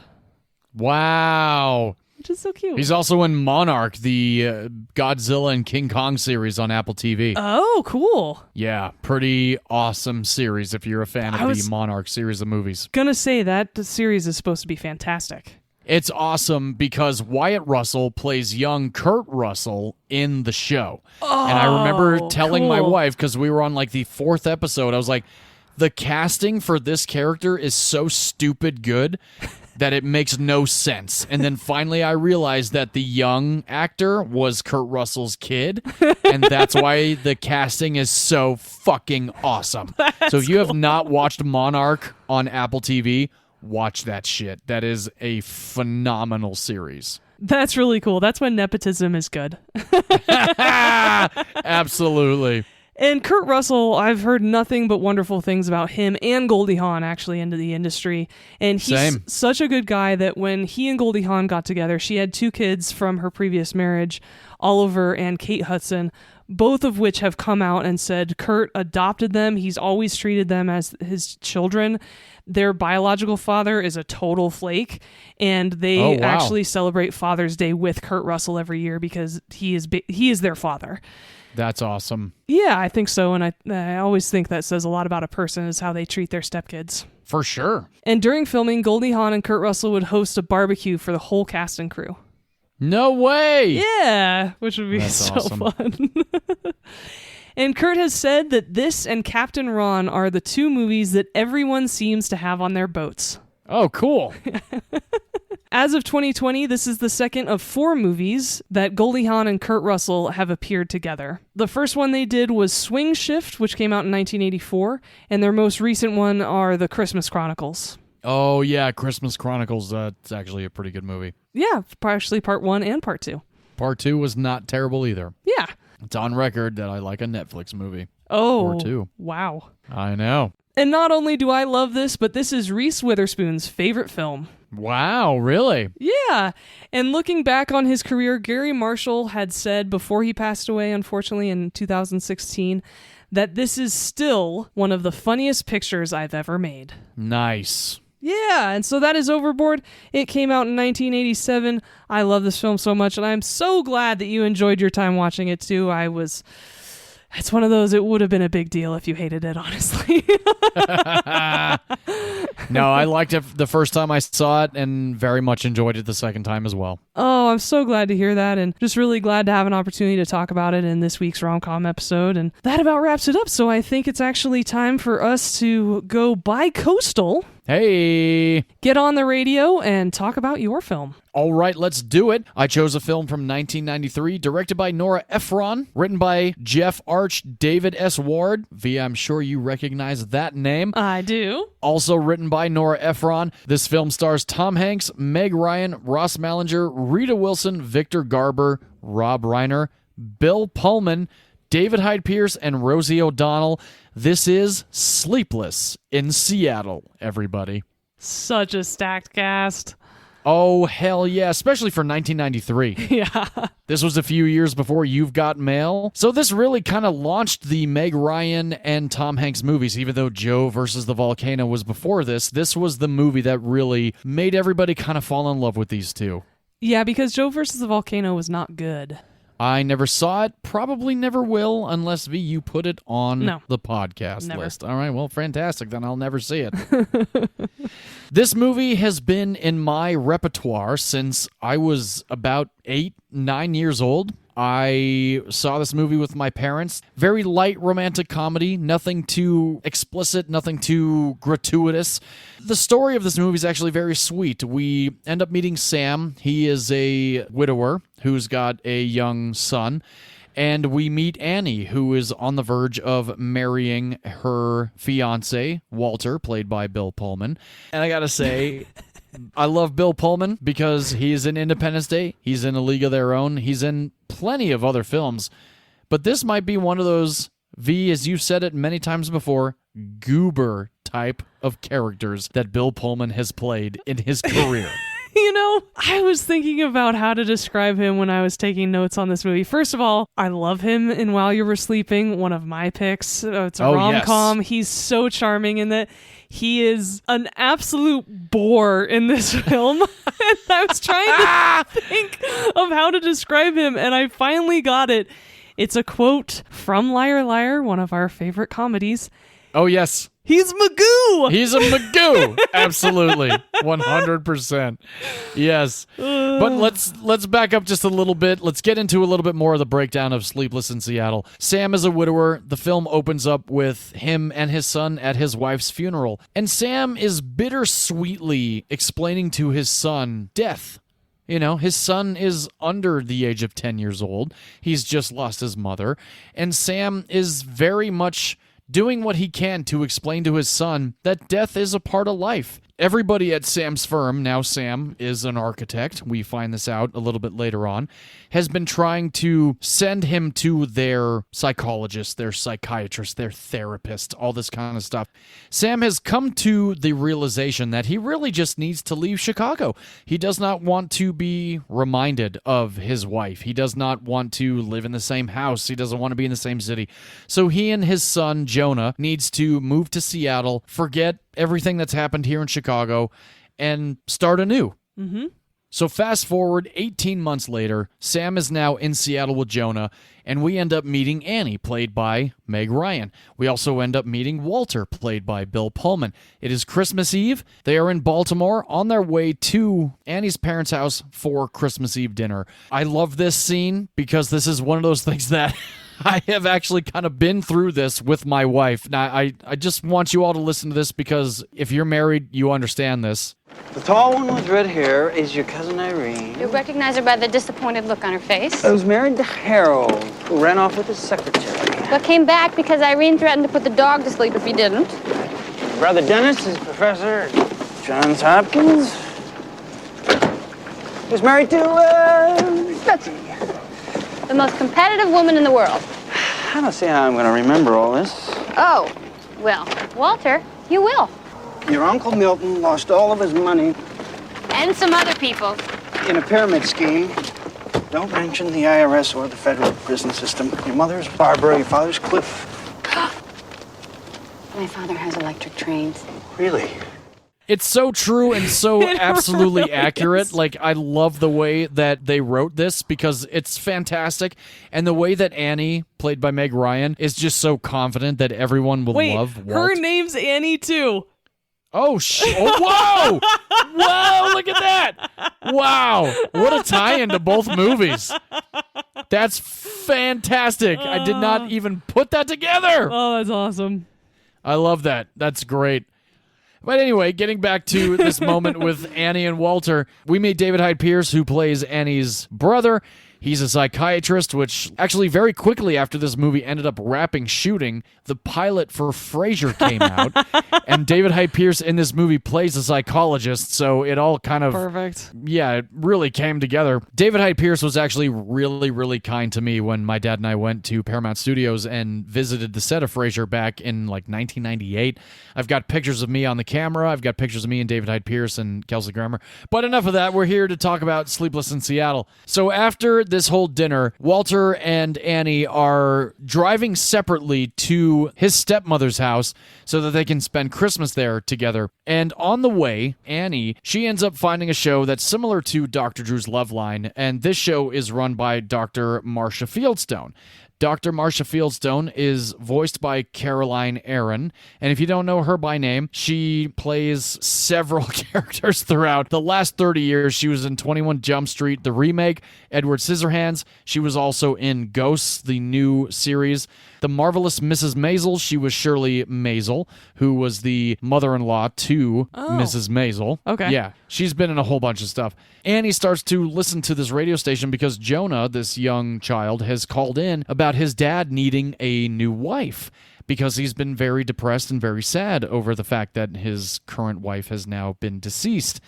Speaker 1: Wow.
Speaker 2: Which is so cute.
Speaker 1: He's also in Monarch, the Godzilla and King Kong series on Apple TV.
Speaker 2: Oh, cool.
Speaker 1: Yeah, pretty awesome series if you're a fan of the Monarch series of movies.
Speaker 2: Gonna say that the series is supposed to be fantastic.
Speaker 1: It's awesome because Wyatt Russell plays young Kurt Russell in the show.
Speaker 2: Oh,
Speaker 1: and I remember telling my
Speaker 2: cool.
Speaker 1: wife, because we were on like the 4th episode, I was like, the casting for this character is so stupid good that it makes no sense. And then finally I realized that the young actor was Kurt Russell's kid, and that's why the casting is so fucking awesome. So if you have not watched Monarch on Apple TV, watch that shit. That is a phenomenal series.
Speaker 2: That's really cool. That's when nepotism is good.
Speaker 1: Absolutely.
Speaker 2: And Kurt Russell, I've heard nothing but wonderful things about him and Goldie Hawn actually into the industry. And he's such a good guy that when he and Goldie Hawn got together, she had 2 kids from her previous marriage, Oliver and Kate Hudson, both of which have come out and said Kurt adopted them. He's always treated them as his children. Their biological father is a total flake, and they actually celebrate Father's Day with Kurt Russell every year because he is their father.
Speaker 1: That's awesome.
Speaker 2: Yeah, I think so. And I always think that says a lot about a person is how they treat their stepkids.
Speaker 1: For sure.
Speaker 2: And during filming, Goldie Hawn and Kurt Russell would host a barbecue for the whole cast and crew.
Speaker 1: No way!
Speaker 2: Yeah, which would be so
Speaker 1: awesome.
Speaker 2: fun. And Kurt has said that this and Captain Ron are the two movies that everyone seems to have on their boats.
Speaker 1: Oh, cool.
Speaker 2: As of 2020, this is the second of 4 movies that Goldie Hawn and Kurt Russell have appeared together. The first one they did was Swing Shift, which came out in 1984, and their most recent one are The Christmas Chronicles.
Speaker 1: Oh, yeah, Christmas Chronicles. It's actually a pretty good movie.
Speaker 2: Yeah, partially part 1 and part 2.
Speaker 1: Part 2 was not terrible either.
Speaker 2: Yeah.
Speaker 1: It's on record that I like a Netflix movie.
Speaker 2: Oh,
Speaker 1: or 2.
Speaker 2: Wow.
Speaker 1: I know.
Speaker 2: And not only do I love this, but this is Reese Witherspoon's favorite film.
Speaker 1: Wow, really?
Speaker 2: Yeah. And looking back on his career, Gary Marshall had said before he passed away, unfortunately, in 2016, that this is still one of the funniest pictures I've ever made.
Speaker 1: Nice.
Speaker 2: Yeah, and so that is Overboard. It came out in 1987. I love this film so much, and I'm so glad that you enjoyed your time watching it, too. It's one of those, it would have been a big deal if you hated it, honestly.
Speaker 1: No, I liked it the first time I saw it and very much enjoyed it the second time as well.
Speaker 2: Oh, I'm so glad to hear that, and just really glad to have an opportunity to talk about it in this week's rom-com episode. And that about wraps it up, so I think it's actually time for us to go bi-coastal.
Speaker 1: Hey!
Speaker 2: Get on the radio and talk about your film.
Speaker 1: All right, let's do it. I chose a film from 1993, directed by Nora Ephron, written by Jeff Arch, David S. Ward. Vee, I'm sure you recognize that name.
Speaker 2: I do.
Speaker 1: Also written by Nora Ephron. This film stars Tom Hanks, Meg Ryan, Ross Malinger, Rita Wilson, Victor Garber, Rob Reiner, Bill Pullman, David Hyde Pierce, and Rosie O'Donnell. This is Sleepless in Seattle, everybody.
Speaker 2: Such a stacked cast.
Speaker 1: Oh, hell yeah, especially for 1993.
Speaker 2: Yeah.
Speaker 1: This was a few years before You've Got Mail. So this really kind of launched the Meg Ryan and Tom Hanks movies. Even though Joe versus the Volcano was before this, this was the movie that really made everybody kind of fall in love with these two.
Speaker 2: Yeah, because Joe versus the Volcano was not good.
Speaker 1: I never saw it, probably never will, unless Vee, you put it on the podcast list. All right, well, fantastic. Then I'll never see it. This movie has been in my repertoire since I was about 8, 9 years old. I saw this movie with my parents. Very light romantic comedy, nothing too explicit, nothing too gratuitous. The story of this movie is actually very sweet. We end up meeting Sam. He is a widower who's got a young son. And we meet Annie, who is on the verge of marrying her fiancé, Walter, played by Bill Pullman. And I gotta say, I love Bill Pullman because he's in Independence Day, he's in A League of Their Own, he's in plenty of other films. But this might be one of those, Vee, as you've said it many times before, goober type of characters that Bill Pullman has played in his career.
Speaker 2: You know, I was thinking about how to describe him when I was taking notes on this movie. First of all, I love him in While You Were Sleeping, one of my picks. It's a rom-com. Yes. He's so charming in that he is an absolute bore in this film. And I was trying to think of how to describe him, and I finally got it. It's a quote from Liar Liar, one of our favorite comedies.
Speaker 1: Oh, yes.
Speaker 2: He's Magoo!
Speaker 1: He's a Magoo! Absolutely. 100%. Yes. But let's back up just a little bit. Let's get into a little bit more of the breakdown of Sleepless in Seattle. Sam is a widower. The film opens up with him and his son at his wife's funeral. And Sam is bittersweetly explaining to his son death. You know, his son is under the age of 10 years old. He's just lost his mother. And Sam is very much doing what he can to explain to his son that death is a part of life. Everybody at Sam's firm, now Sam is an architect, we find this out a little bit later on, has been trying to send him to their psychologist, their psychiatrist, their therapist, all this kind of stuff. Sam has come to the realization that he really just needs to leave Chicago. He does not want to be reminded of his wife. He does not want to live in the same house. He doesn't want to be in the same city. So he and his son, Jonah, needs to move to Seattle, forget everything that's happened here in Chicago, and start anew.
Speaker 2: Mm-hmm.
Speaker 1: So fast forward 18 months later, Sam is now in Seattle with Jonah, and we end up meeting Annie, played by Meg Ryan. We also end up meeting Walter, played by Bill Pullman. It is Christmas Eve. They are in Baltimore on their way to Annie's parents' house for Christmas Eve dinner. I love this scene because this is one of those things that I have actually kind of been through this with my wife. Now, I just want you all to listen to this because if you're married, you understand this.
Speaker 8: The tall one with red hair is your cousin Irene.
Speaker 9: You recognize her by the disappointed look on her face.
Speaker 8: I was married to Harold, who ran off with his secretary.
Speaker 9: But came back because Irene threatened to put the dog to sleep if he didn't.
Speaker 8: Brother Dennis is professor at Johns Hopkins. He was married to, Betsy.
Speaker 9: The most competitive woman in the world.
Speaker 8: I don't see how I'm going to remember all this.
Speaker 9: Oh, well, Walter, you will.
Speaker 8: Your Uncle Milton lost all of his money
Speaker 9: And some other people.
Speaker 8: in a pyramid scheme. Don't mention the IRS or the federal prison system. Your mother's Barbara, your father's Cliff.
Speaker 9: My father has electric trains.
Speaker 8: Really?
Speaker 1: It's so true and so absolutely
Speaker 2: really
Speaker 1: accurate.
Speaker 2: is.
Speaker 1: Like, I love the way that they wrote this because it's fantastic. And the way that Annie, played by Meg Ryan, is just so confident that everyone will
Speaker 2: Wait,
Speaker 1: love Walt.
Speaker 2: her name's Annie too.
Speaker 1: Oh, whoa! Whoa, look at that! Wow, what a tie-in to both movies. That's fantastic. I did not even put that together.
Speaker 2: Oh, that's awesome.
Speaker 1: I love that. That's great. But anyway, getting back to this moment with Annie and Walter, we meet David Hyde Pierce, who plays Annie's brother. He's a psychiatrist, which actually very quickly after this movie ended up wrapping shooting, the pilot for Frasier came out. And David Hyde Pierce in this movie plays a psychologist, so it all kind of...
Speaker 2: Perfect.
Speaker 1: Yeah, it really came together. David Hyde Pierce was actually really, really kind to me when my dad and I went to Paramount Studios and visited the set of Frasier back in like 1998. I've got pictures of me on the camera. I've got pictures of me and David Hyde Pierce and Kelsey Grammer. But enough of that. We're here to talk about Sleepless in Seattle. So after this whole dinner, Walter and Annie are driving separately to his stepmother's house so that they can spend Christmas there together. And on the way, Annie, she ends up finding a show that's similar to Dr. Drew's Loveline, and this show is run by Dr. Marcia Fieldstone. Dr. Marcia Fieldstone is voiced by Caroline Aaron, and if you don't know her by name, she plays several characters throughout the last 30 years. She was in 21 Jump Street, the remake, Edward Scissorhands. She was also in Ghosts, the new series. The Marvelous Mrs. Maisel, she was Shirley Maisel, who was the mother-in-law to Mrs. Maisel.
Speaker 2: Okay.
Speaker 1: Yeah, she's been in a whole bunch of stuff. Annie starts to listen to this radio station because Jonah, this young child, has called in about his dad needing a new wife because he's been very depressed and very sad over the fact that his current wife has now been deceased.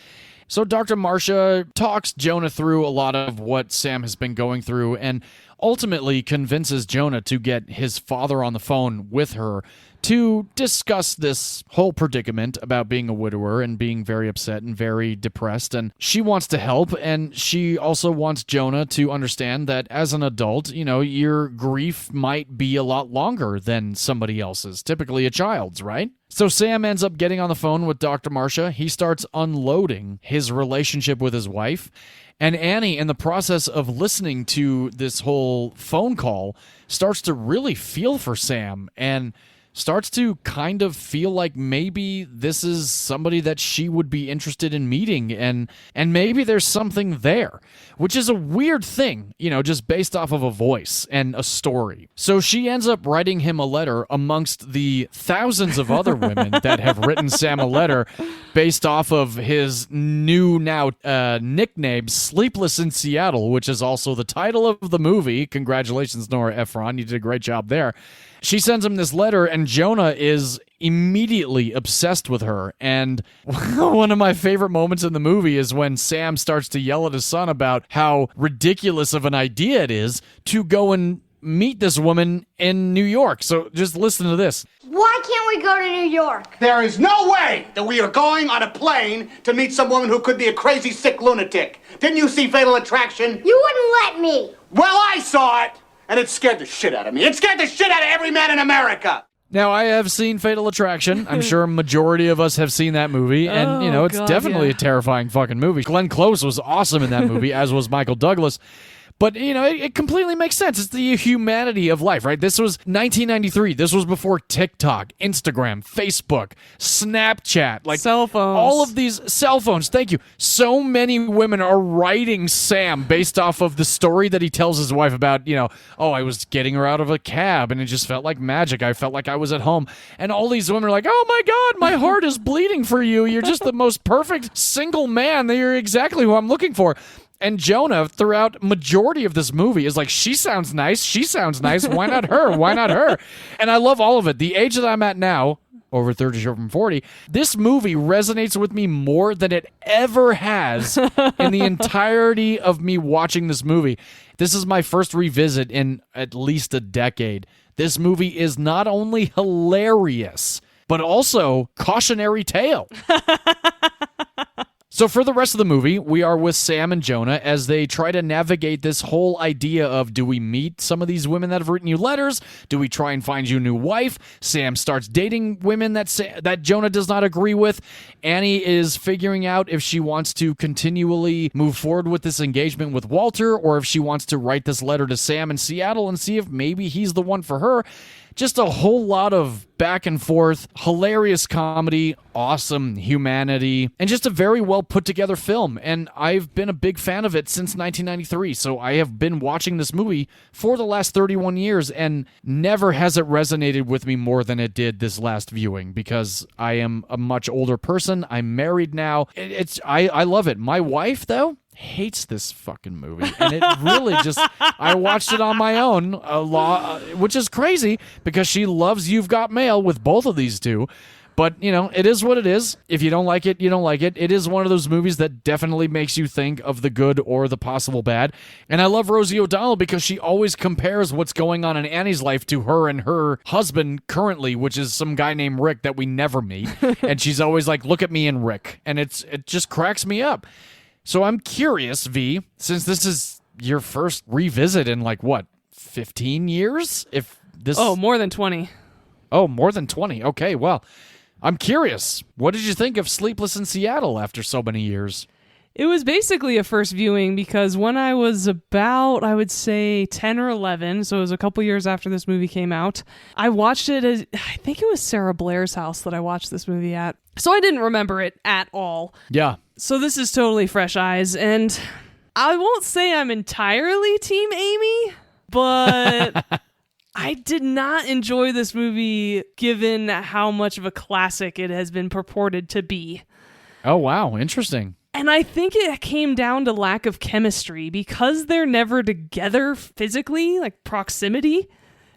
Speaker 1: So Dr. Marcia talks Jonah through a lot of what Sam has been going through and ultimately convinces Jonah to get his father on the phone with her to discuss this whole predicament about being a widower and being very upset and very depressed. And she wants to help, and she also wants Jonah to understand that as an adult, you know, your grief might be a lot longer than somebody else's, typically a child's, right? So Sam ends up getting on the phone with Dr. Marcia. He starts unloading his relationship with his wife. And Annie, in the process of listening to this whole phone call, starts to really feel for Sam and starts to kind of feel like maybe this is somebody that she would be interested in meeting and maybe there's something there, which is a weird thing, you know, just based off of a voice and a story. So she ends up writing him a letter amongst the thousands of other women that have written Sam a letter based off of his new now nickname, Sleepless in Seattle, which is also the title of the movie. Congratulations, Nora Ephron. You did a great job there. She sends him this letter, and Jonah is immediately obsessed with her. And one of my favorite moments in the movie is when Sam starts to yell at his son about how ridiculous of an idea it is to go and meet this woman in New York. So just listen to this.
Speaker 10: Why can't we go to New York?
Speaker 4: There is no way that we are going on a plane to meet some woman who could be a crazy, sick lunatic. Didn't you see Fatal Attraction?
Speaker 10: You wouldn't let me.
Speaker 4: Well, I saw it, and it scared the shit out of me. It scared the shit out of every man in America.
Speaker 1: Now, I have seen Fatal Attraction. I'm sure a majority of us have seen that movie. And, it's definitely a terrifying fucking movie. Glenn Close was awesome in that movie, as was Michael Douglas. But, it completely makes sense. It's the humanity of life, right? This was 1993. This was before TikTok, Instagram, Facebook, Snapchat. Like,
Speaker 2: cell phones.
Speaker 1: All of these cell phones. Thank you. So many women are writing Sam based off of the story that he tells his wife about, I was getting her out of a cab and it just felt like magic. I felt like I was at home. And all these women are like, oh my God, my heart is bleeding for you. You're just the most perfect single man. You're exactly who I'm looking for. And Jonah, throughout majority of this movie, is like, she sounds nice. Why not her? Why not her? And I love all of it. The age that I'm at now, over 30, over 40, this movie resonates with me more than it ever has in the entirety of me watching this movie. This is my first revisit in at least a decade. This movie is not only hilarious, but also cautionary tale. So for the rest of the movie, we are with Sam and Jonah as they try to navigate this whole idea of, do we meet some of these women that have written you letters? Do we try and find you a new wife? Sam starts dating women that Jonah does not agree with. Annie is figuring out if she wants to continually move forward with this engagement with Walter, or if she wants to write this letter to Sam in Seattle and see if maybe he's the one for her. Just a whole lot of back and forth, hilarious comedy, awesome humanity, and just a very well put together film. And I've been a big fan of it since 1993, so I have been watching this movie for the last 31 years, and never has it resonated with me more than it did this last viewing, because I am a much older person. I'm married now. I love it. My wife, though, hates this fucking movie, and it really just, I watched it on my own which is crazy because she loves You've Got Mail with both of these two. But, it is what it is. If you don't like it, you don't like it. It is one of those movies that definitely makes you think of the good or the possible bad. And I love Rosie O'Donnell because she always compares what's going on in Annie's life to her and her husband currently, which is some guy named Rick that we never meet. And she's always like, look at me and Rick. And it just cracks me up. So I'm curious, V, since this is your first revisit in 15 years?
Speaker 2: More than 20.
Speaker 1: Oh, more than 20. Okay, well, I'm curious. What did you think of Sleepless in Seattle after so many years?
Speaker 2: It was basically a first viewing because when I was about, I would say 10 or 11, so it was a couple years after this movie came out, I watched it I think it was Sarah Blair's house that I watched this movie at. So I didn't remember it at all.
Speaker 1: Yeah.
Speaker 2: So this is totally fresh eyes, and I won't say I'm entirely Team Amy, but I did not enjoy this movie given how much of a classic it has been purported to be.
Speaker 1: Oh, wow. Interesting.
Speaker 2: And I think it came down to lack of chemistry because they're never together physically, like proximity.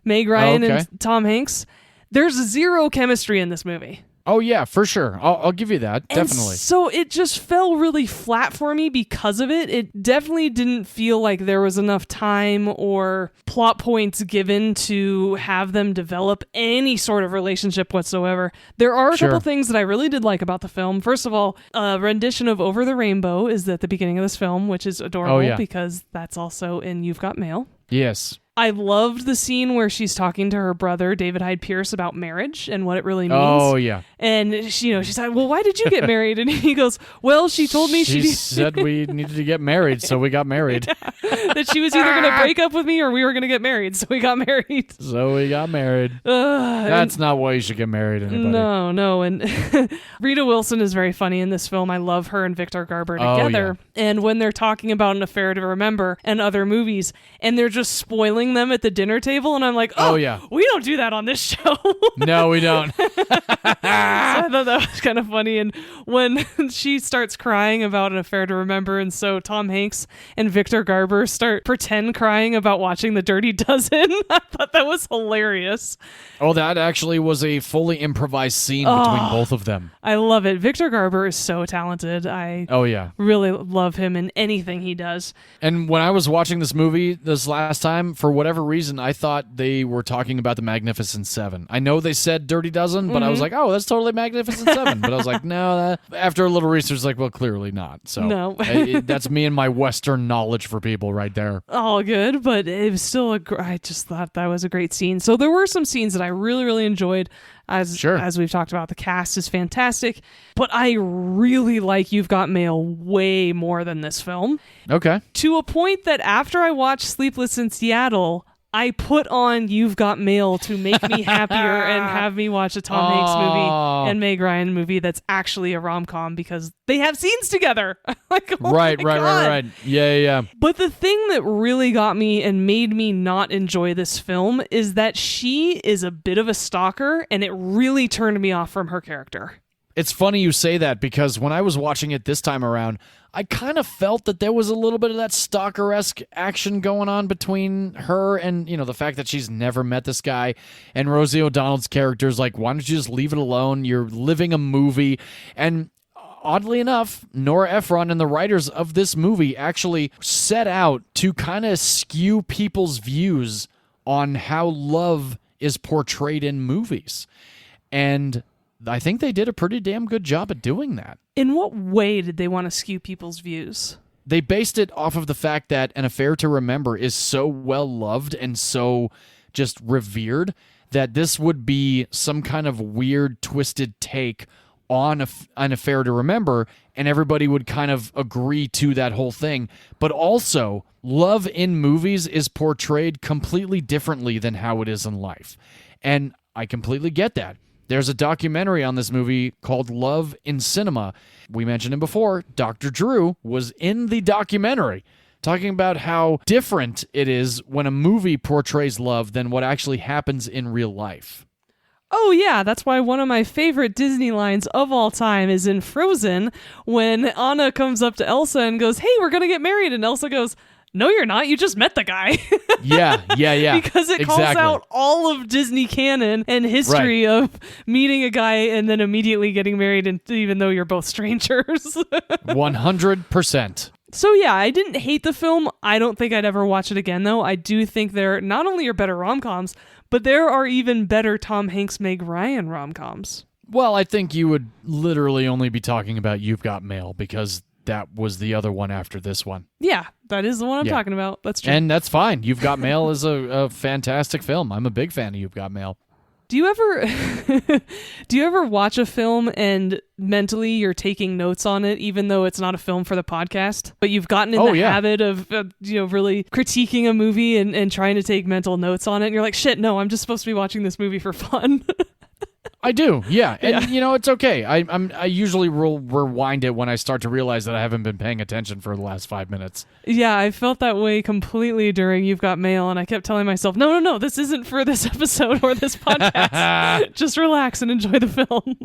Speaker 2: Meg Ryan and Tom Hanks. There's zero chemistry in this movie.
Speaker 1: Oh, yeah, for sure. I'll give you that. Definitely.
Speaker 2: And so it just fell really flat for me because of it. It definitely didn't feel like there was enough time or plot points given to have them develop any sort of relationship whatsoever. There are a couple things that I really did like about the film. First of all, a rendition of Over the Rainbow is at the beginning of this film, which is adorable because that's also in You've Got Mail.
Speaker 1: Yes.
Speaker 2: I loved the scene where she's talking to her brother, David Hyde Pierce, about marriage and what it really means.
Speaker 1: Oh, yeah.
Speaker 2: And, she said, well, why did you get married? And he goes, well, she told me
Speaker 1: she said we needed to get married, so we got married.
Speaker 2: That she was either going to break up with me or we were going to get married, so we got married.
Speaker 1: That's not why you should get married, anybody.
Speaker 2: No. And Rita Wilson is very funny in this film. I love her and Victor Garber together. And when they're talking about An Affair to Remember and other movies, and they're just spoiling them at the dinner table, and I'm like, we don't do that on this show.
Speaker 1: No, we don't.
Speaker 2: So I thought that was kind of funny. And when she starts crying about An Affair to Remember, and so Tom Hanks and Victor Garber start pretend crying about watching The Dirty Dozen, I thought that was hilarious.
Speaker 1: Oh, that actually was a fully improvised scene between both of them.
Speaker 2: I love it. Victor Garber is so talented. I really love him in anything he does.
Speaker 1: And when I was watching this movie this last time, for whatever reason, I thought they were talking about the Magnificent Seven. I know they said Dirty Dozen, but I was like, oh, that's totally Magnificent Seven. But I was like, no, after a little research, like, well, clearly not. So
Speaker 2: no.
Speaker 1: That's me and my Western knowledge for people right there.
Speaker 2: All good, but it was still I just thought that was a great scene. So there were some scenes that I really, really enjoyed. As we've talked about, the cast is fantastic, but I really like You've Got Mail way more than this film.
Speaker 1: Okay.
Speaker 2: To a point that after I watched Sleepless in Seattle, I put on You've Got Mail to make me happier and have me watch a Tom Hanks movie and Meg Ryan movie that's actually a rom-com because they have scenes together. Like, oh
Speaker 1: right. Yeah.
Speaker 2: But the thing that really got me and made me not enjoy this film is that she is a bit of a stalker, and it really turned me off from her character.
Speaker 1: It's funny you say that because when I was watching it this time around, I kind of felt that there was a little bit of that stalker-esque action going on between her and, the fact that she's never met this guy, and Rosie O'Donnell's character's like, why don't you just leave it alone? You're living a movie. And oddly enough, Nora Ephron and the writers of this movie actually set out to kind of skew people's views on how love is portrayed in movies. And I think they did a pretty damn good job at doing that.
Speaker 2: In what way did they want to skew people's views?
Speaker 1: They based it off of the fact that An Affair to Remember is so well loved and so just revered that this would be some kind of weird, twisted take on An Affair to Remember, and everybody would kind of agree to that whole thing. But also, love in movies is portrayed completely differently than how it is in life. And I completely get that. There's a documentary on this movie called Love in Cinema. We mentioned him before. Dr. Drew was in the documentary talking about how different it is when a movie portrays love than what actually happens in real life.
Speaker 2: Oh, yeah, that's why one of my favorite Disney lines of all time is in Frozen when Anna comes up to Elsa and goes, hey, we're going to get married. And Elsa goes, no, you're not. You just met the guy.
Speaker 1: Yeah.
Speaker 2: Because it calls out all of Disney canon and history of meeting a guy and then immediately getting married, and even though you're both strangers.
Speaker 1: 100%.
Speaker 2: So yeah, I didn't hate the film. I don't think I'd ever watch it again, though. I do think there not only are better rom-coms, but there are even better Tom Hanks, Meg Ryan rom-coms.
Speaker 1: Well, I think you would literally only be talking about You've Got Mail because that was the other one after this one.
Speaker 2: Yeah, that is the one I'm talking about. That's true.
Speaker 1: And that's fine. You've Got Mail is a fantastic film. I'm a big fan of You've Got Mail.
Speaker 2: Do you ever watch a film and mentally you're taking notes on it, even though it's not a film for the podcast, but you've gotten in the habit of really critiquing a movie and trying to take mental notes on it, and you're like, shit, no, I'm just supposed to be watching this movie for fun.
Speaker 1: I do, yeah. And, it's okay. I usually will rewind it when I start to realize that I haven't been paying attention for the last 5 minutes.
Speaker 2: Yeah, I felt that way completely during You've Got Mail, and I kept telling myself, no, this isn't for this episode or this podcast. Just relax and enjoy the film.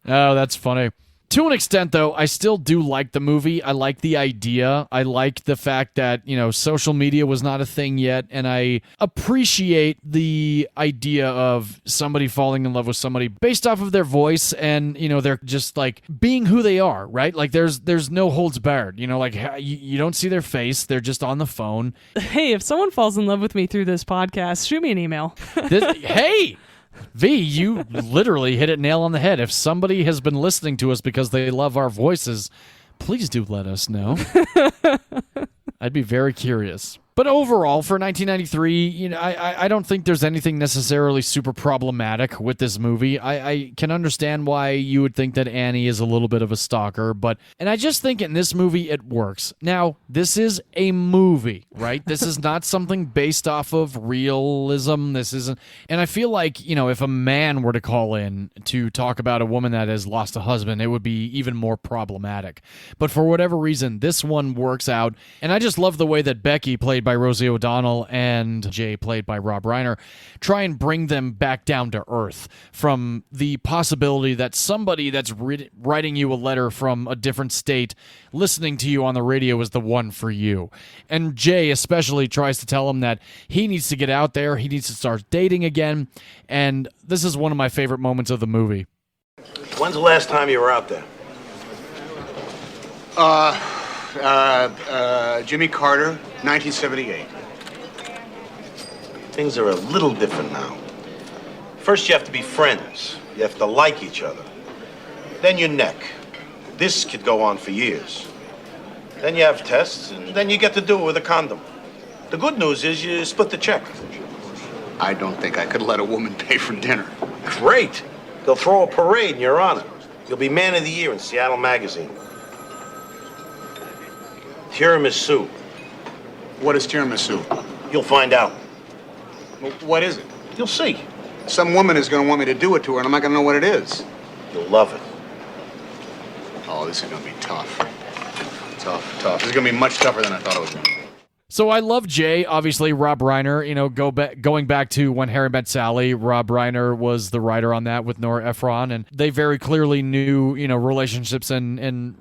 Speaker 1: Oh, that's funny. To an extent, though, I still do like the movie. I like the idea. I like the fact that, social media was not a thing yet, and I appreciate the idea of somebody falling in love with somebody based off of their voice and, they're just, like, being who they are, right? Like, there's no holds barred. You don't see their face. They're just on the phone.
Speaker 2: Hey, if someone falls in love with me through this podcast, shoot me an email.
Speaker 1: Hey! V, you literally hit it nail on the head. If somebody has been listening to us because they love our voices, please do let us know. I'd be very curious. But overall, for 1993, I don't think there's anything necessarily super problematic with this movie. I can understand why you would think that Annie is a little bit of a stalker, and I just think in this movie it works. Now, this is a movie, right? This is not something based off of realism. This isn't, and I feel like, if a man were to call in to talk about a woman that has lost a husband, it would be even more problematic. But for whatever reason, this one works out, and I just love the way that Becky, played by Rosie O'Donnell, and Jay, played by Rob Reiner, try and bring them back down to earth from the possibility that somebody that's writing you a letter from a different state, listening to you on the radio, is the one for you. And Jay especially tries to tell him that he needs to get out there, he needs to start dating again, and this is one of my favorite moments of the movie.
Speaker 11: When's the last time you were out there?
Speaker 4: Jimmy Carter, 1978.
Speaker 11: Things are a little different now. First, you have to be friends. You have to like each other. Then you neck. This could go on for years. Then you have tests, and then you get to do it with a condom. The good news is you split the check.
Speaker 4: I don't think I could let a woman pay for dinner.
Speaker 11: Great. They'll throw a parade in your honor. You'll be Man of the Year in Seattle Magazine. Tiramisu.
Speaker 4: What is tiramisu?
Speaker 11: You'll find out.
Speaker 4: What is it?
Speaker 11: You'll see.
Speaker 4: Some woman is going to want me to do it to her, and I'm not going to know what it is.
Speaker 11: You'll love it.
Speaker 4: Oh, this is going to be tough. Tough. This is going to be much tougher than I thought it was going to be.
Speaker 1: So I love Jay, obviously Rob Reiner, going back to When Harry Met Sally, Rob Reiner was the writer on that with Nora Ephron, and they very clearly knew, relationships and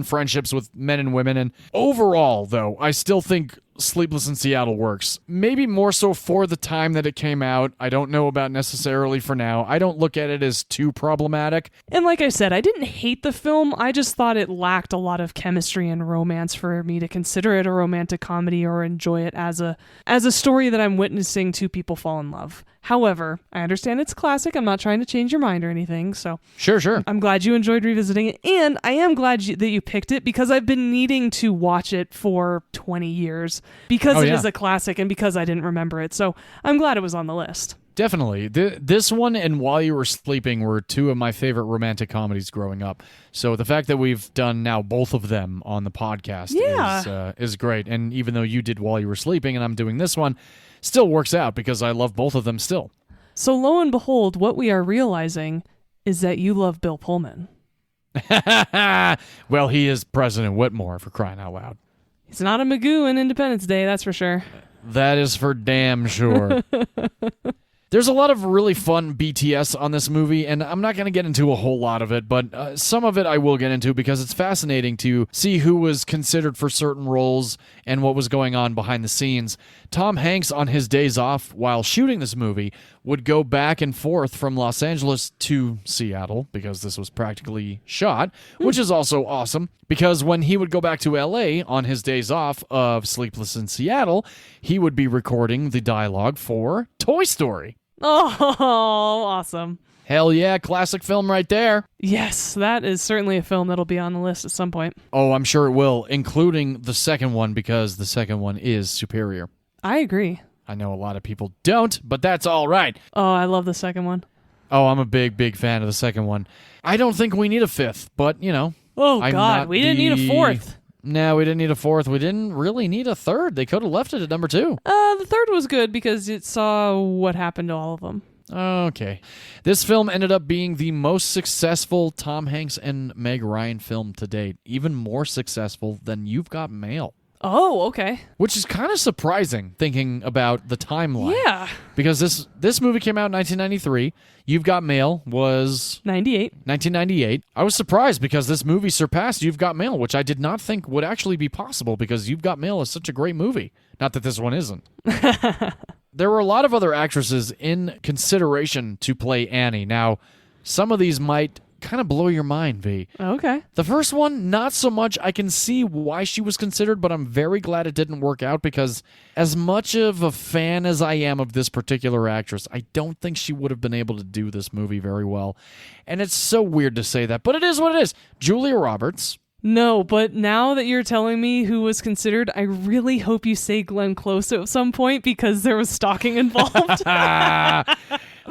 Speaker 1: friendships with men and women. And overall, though, I still think Sleepless in Seattle works. Maybe more so for the time that it came out. I don't know about necessarily for now. I don't look at it as too problematic.
Speaker 2: And like I said, I didn't hate the film. I just thought it lacked a lot of chemistry and romance for me to consider it a romantic comedy or enjoy it as a story that I'm witnessing two people fall in love. However, I understand it's classic. I'm not trying to change your mind or anything. So
Speaker 1: Sure.
Speaker 2: I'm glad you enjoyed revisiting it. And I am glad that you picked it because I've been needing to watch it for 20 years because it is a classic and because I didn't remember it. So I'm glad it was on the list.
Speaker 1: Definitely. This one and While You Were Sleeping were two of my favorite romantic comedies growing up. So the fact that we've done now both of them on the podcast is great. And even though you did While You Were Sleeping and I'm doing this one, still works out because I love both of them still.
Speaker 2: So lo and behold, what we are realizing is that you love Bill Pullman.
Speaker 1: Well, he is President Whitmore, for crying out loud.
Speaker 2: He's not a Magoo in Independence Day, that's for sure.
Speaker 1: That is for damn sure. There's a lot of really fun BTS on this movie, and I'm not going to get into a whole lot of it, but some of it I will get into because it's fascinating to see who was considered for certain roles and what was going on behind the scenes. Tom Hanks, on his days off while shooting this movie, would go back and forth from Los Angeles to Seattle, because this was practically shot, which is also awesome, because when he would go back to LA on his days off of Sleepless in Seattle, he would be recording the dialogue for Toy Story.
Speaker 2: Oh, awesome.
Speaker 1: Hell yeah, classic film right there.
Speaker 2: Yes, that is certainly a film that'll be on the list at some point.
Speaker 1: Oh, I'm sure it will, including the second one, because the second one is superior.
Speaker 2: I agree.
Speaker 1: I know a lot of people don't, but that's all right.
Speaker 2: Oh, I love the second one.
Speaker 1: Oh, I'm a big fan of the second one. I don't think we need a fifth, but,
Speaker 2: Oh, God, we didn't need a fourth.
Speaker 1: No, we didn't need a fourth. We didn't really need a third. They could have left it at number 2.
Speaker 2: The third was good because it saw what happened to all of them.
Speaker 1: Okay. This film ended up being the most successful Tom Hanks and Meg Ryan film to date. Even more successful than You've Got Mail.
Speaker 2: Oh, okay.
Speaker 1: Which is kind of surprising, thinking about the timeline.
Speaker 2: Yeah.
Speaker 1: Because this movie came out in 1993. You've Got Mail was 1998. I was surprised because this movie surpassed You've Got Mail, which I did not think would actually be possible because You've Got Mail is such a great movie. Not that this one isn't. There were a lot of other actresses in consideration to play Annie. Now, some of these might kind of blow your mind, V.
Speaker 2: Okay.
Speaker 1: The first one, not so much. I can see why she was considered, but I'm very glad it didn't work out because as much of a fan as I am of this particular actress, I don't think she would have been able to do this movie very well. And it's so weird to say that, but it is what it is. Julia Roberts.
Speaker 2: No, but now that you're telling me who was considered, I really hope you say Glenn Close at some point because there was stalking involved.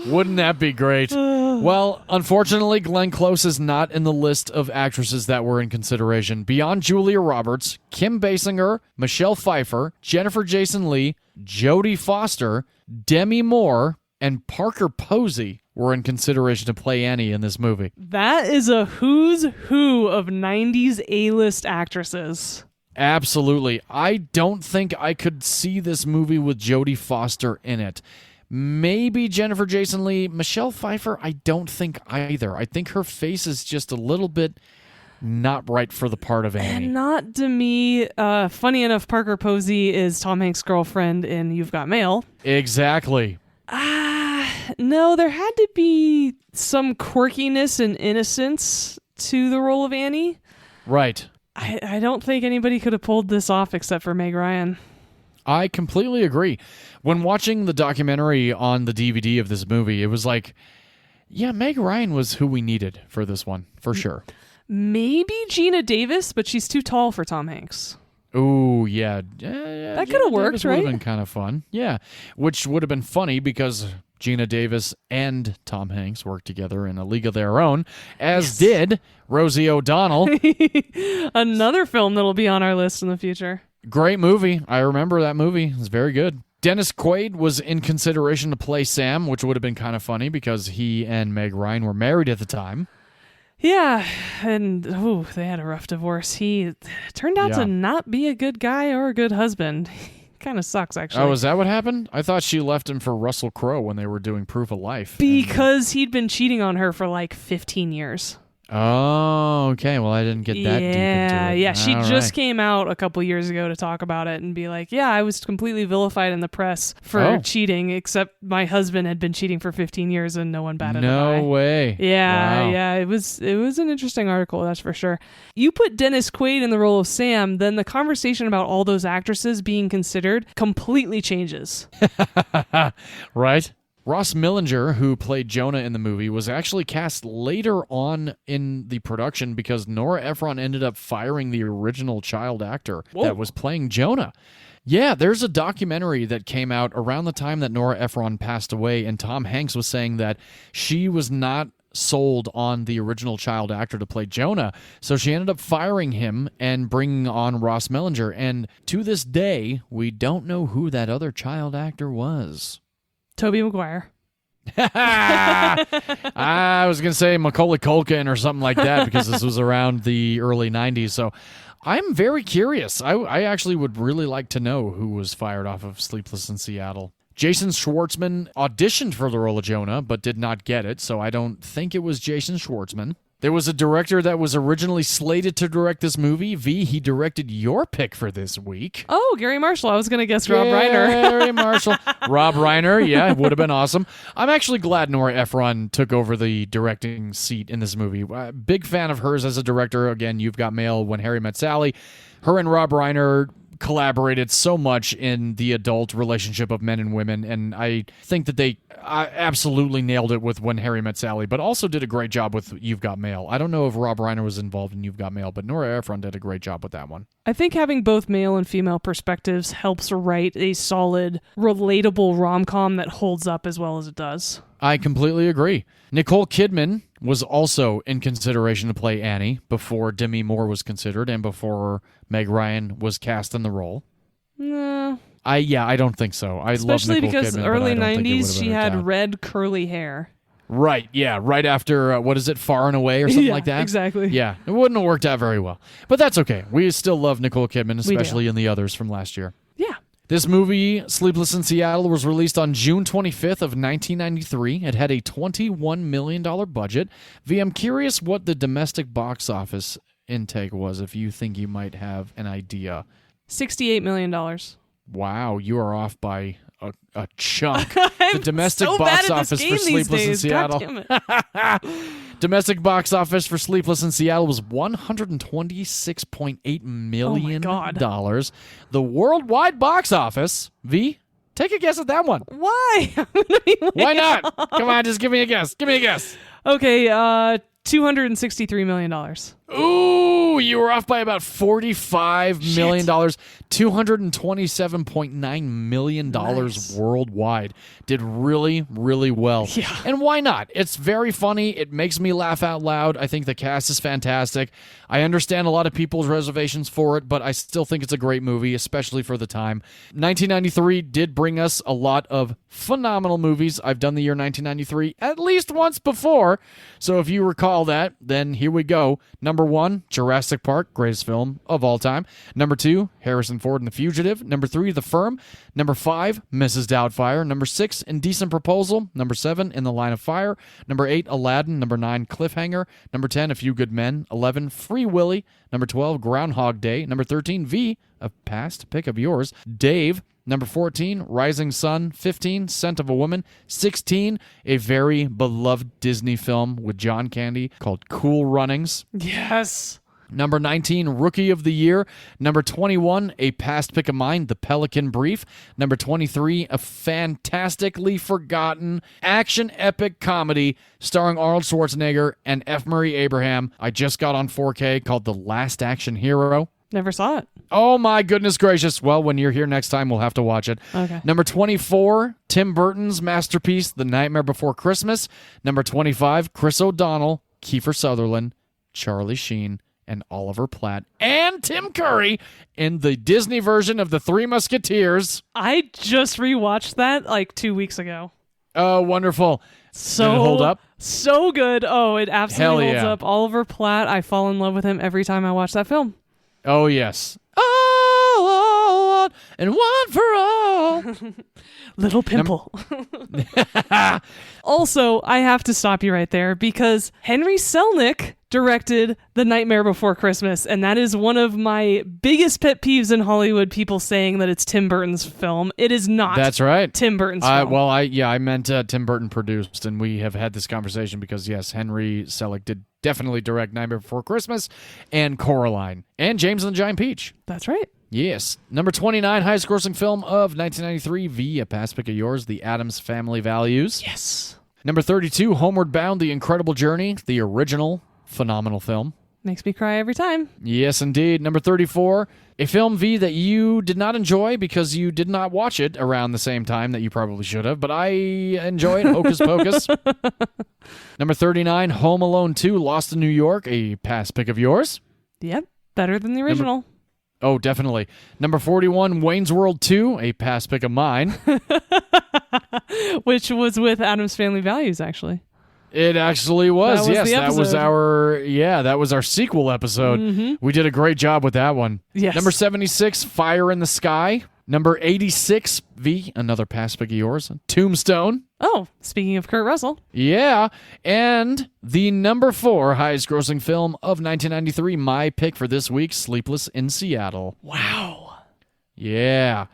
Speaker 1: Wouldn't that be great? Well, unfortunately, Glenn Close is not in the list of actresses that were in consideration. Beyond Julia Roberts, Kim Basinger, Michelle Pfeiffer, Jennifer Jason Leigh, Jodie Foster, Demi Moore, and Parker Posey were in consideration to play Annie in this movie.
Speaker 2: That is a who's who of 90s A-list actresses.
Speaker 1: Absolutely. I don't think I could see this movie with Jodie Foster in it. Maybe Jennifer Jason Leigh. Michelle Pfeiffer, I don't think either. I think her face is just a little bit not right for the part of Annie.
Speaker 2: And not to me. Funny enough, Parker Posey is Tom Hanks' girlfriend in You've Got Mail.
Speaker 1: Exactly.
Speaker 2: No, there had to be some quirkiness and innocence to the role of Annie.
Speaker 1: Right.
Speaker 2: I don't think anybody could have pulled this off except for Meg Ryan.
Speaker 1: I completely agree. When watching the documentary on the DVD of this movie, it was like, yeah, Meg Ryan was who we needed for this one, for sure.
Speaker 2: Maybe Gina Davis, but she's too tall for Tom Hanks.
Speaker 1: Oh, yeah.
Speaker 2: That could have worked, right?
Speaker 1: Would have been kind of fun. Yeah, which would have been funny because Gina Davis and Tom Hanks worked together in A League of Their Own, as did Rosie O'Donnell.
Speaker 2: Another film that'll be on our list in the future.
Speaker 1: Great movie. I remember that movie. It's very good. Dennis Quaid was in consideration to play Sam, which would have been kind of funny because he and Meg Ryan were married at the time.
Speaker 2: Yeah, and they had a rough divorce. He turned out to not be a good guy or a good husband. Kind of sucks, actually.
Speaker 1: Oh, is that what happened? I thought she left him for Russell Crowe when they were doing Proof of Life.
Speaker 2: Because he'd been cheating on her for like 15 years.
Speaker 1: Oh, okay. Well, I didn't get that deep into it.
Speaker 2: Yeah, she just came out a couple years ago to talk about it and be like, yeah, I was completely vilified in the press for cheating, except my husband had been cheating for 15 years and no one batted an eye.
Speaker 1: No way.
Speaker 2: Yeah,
Speaker 1: wow.
Speaker 2: yeah. It was an interesting article, that's for sure. You put Dennis Quaid in the role of Sam, then the conversation about all those actresses being considered completely changes.
Speaker 1: Right? Ross Millinger, who played Jonah in the movie, was actually cast later on in the production because Nora Ephron ended up firing the original child actor that was playing Jonah. Yeah, there's a documentary that came out around the time that Nora Ephron passed away, and Tom Hanks was saying that she was not sold on the original child actor to play Jonah, so she ended up firing him and bringing on Ross Millinger, and to this day, we don't know who that other child actor was.
Speaker 2: Tobey Maguire.
Speaker 1: I was going to say Macaulay Culkin or something like that because this was around the early 90s. So I'm very curious. I actually would really like to know who was fired off of Sleepless in Seattle. Jason Schwartzman auditioned for the role of Jonah but did not get it, so I don't think it was Jason Schwartzman. There was a director that was originally slated to direct this movie. V, he directed your pick for this week.
Speaker 2: Oh, Gary Marshall. I was going to guess Rob Reiner.
Speaker 1: Gary Marshall. Rob Reiner, yeah, it would have been awesome. I'm actually glad Nora Ephron took over the directing seat in this movie. Big fan of hers as a director. Again, You've Got Mail, When Harry Met Sally. Her and Rob Reiner collaborated so much in the adult relationship of men and women, and I think that they absolutely nailed it with When Harry Met Sally, but also did a great job with You've Got Mail. I don't know if Rob Reiner was involved in You've Got Mail, but Nora Ephron did a great job with that one.
Speaker 2: I think having both male and female perspectives helps write a solid, relatable rom-com that holds up as well as it does.
Speaker 1: I completely agree. Nicole Kidman was also in consideration to play Annie before Demi Moore was considered and before Meg Ryan was cast in the role.
Speaker 2: No.
Speaker 1: I don't think so.
Speaker 2: Especially
Speaker 1: love Nicole
Speaker 2: because
Speaker 1: Kidman,
Speaker 2: early
Speaker 1: but I don't think it
Speaker 2: 90s she had red curly hair.
Speaker 1: Right, yeah, right after, what is it, Far and Away or something like that?
Speaker 2: Exactly.
Speaker 1: Yeah, it wouldn't have worked out very well. But that's okay. We still love Nicole Kidman, especially in the others from last year.
Speaker 2: Yeah.
Speaker 1: This movie, Sleepless in Seattle, was released on June 25th of 1993. It had a $21 million budget. V, I'm curious what the domestic box office intake was, if you think you might have an idea.
Speaker 2: $68 million.
Speaker 1: Wow, you are off by a chunk. The domestic box office for Sleepless in Seattle.
Speaker 2: God damn it.
Speaker 1: Domestic box office for Sleepless in Seattle was $126.8 million.
Speaker 2: Oh my God.
Speaker 1: The worldwide box office, V, take a guess at that one.
Speaker 2: Why?
Speaker 1: Why not? Come on, just give me a guess. Give me a guess.
Speaker 2: Okay, $263 million.
Speaker 1: Ooh, you were off by about $45 million. $227.9 million worldwide. Did really, really well.
Speaker 2: Yeah.
Speaker 1: And why not? It's very funny. It makes me laugh out loud. I think the cast is fantastic. I understand a lot of people's reservations for it, but I still think it's a great movie, especially for the time. 1993 did bring us a lot of phenomenal movies. I've done the year 1993 at least once before, so if you recall that, then here we go. Number 1, Jurassic Park, greatest film of all time. Number 2, Harrison Ford and The Fugitive. Number 3, The Firm. Number 5, Mrs. Doubtfire. Number 6, Indecent Proposal. Number 7, In the Line of Fire. Number 8, Aladdin. Number 9, Cliffhanger. Number 10, A Few Good Men. 11, Free Willy. Number 12, Groundhog Day. Number 13, V, a past pick of yours, Dave. Number 14, Rising Sun. 15, Scent of a Woman. 16, a very beloved Disney film with John Candy called Cool Runnings.
Speaker 2: Yes.
Speaker 1: Number 19, Rookie of the Year. Number 21, a past pick of mine, The Pelican Brief. Number 23, a fantastically forgotten action epic comedy starring Arnold Schwarzenegger and F. Murray Abraham. I just got on 4K called The Last Action Hero.
Speaker 2: Never saw it.
Speaker 1: Oh my goodness gracious. Well, when you're here next time, we'll have to watch it.
Speaker 2: Okay.
Speaker 1: Number 24, Tim Burton's masterpiece, The Nightmare Before Christmas. Number 25, Chris O'Donnell, Kiefer Sutherland, Charlie Sheen, and Oliver Platt, and Tim Curry in the Disney version of The Three Musketeers.
Speaker 2: I just rewatched that like 2 weeks ago.
Speaker 1: Oh, wonderful.
Speaker 2: So,
Speaker 1: did it hold up?
Speaker 2: So good. Oh, it absolutely holds
Speaker 1: yeah.
Speaker 2: up. Oliver Platt, I fall in love with him every time I watch that film.
Speaker 1: Oh, yes. All and one for all.
Speaker 2: Little pimple. Also, I have to stop you right there because Henry Selick directed The Nightmare Before Christmas, and that is one of my biggest pet peeves in Hollywood, people saying that it's Tim Burton's film. It is not.
Speaker 1: That's right.
Speaker 2: Tim Burton's film.
Speaker 1: Well, I meant Tim Burton produced, and we have had this conversation because, yes, Henry Selick did definitely direct Nightmare Before Christmas and Coraline and James and the Giant Peach.
Speaker 2: That's right.
Speaker 1: Yes. Number 29, highest grossing film of 1993, Vee, a past pick of yours, The Addams Family Values.
Speaker 2: Yes.
Speaker 1: Number 32, Homeward Bound, The Incredible Journey, the original phenomenal film.
Speaker 2: Makes me cry every time.
Speaker 1: Yes, indeed. Number 34, a film, V, that you did not enjoy because you did not watch it around the same time that you probably should have, but I enjoyed Hocus Pocus. Number 39, Home Alone 2, Lost in New York, a past pick of yours.
Speaker 2: Yep, better than the original.
Speaker 1: Oh, definitely. Number 41, Wayne's World 2, a past pick of mine.
Speaker 2: Which was with Addams Family Values, actually.
Speaker 1: It actually was.
Speaker 2: That was
Speaker 1: that was our sequel episode.
Speaker 2: Mm-hmm.
Speaker 1: We did a great job with that one.
Speaker 2: Yes.
Speaker 1: Number 76, Fire in the Sky. Number 86, V, another past pick of yours, Tombstone.
Speaker 2: Oh, speaking of Kurt Russell.
Speaker 1: Yeah. And the number 4 highest grossing film of 1993, my pick for this week, Sleepless in Seattle.
Speaker 2: Wow.
Speaker 1: Yeah.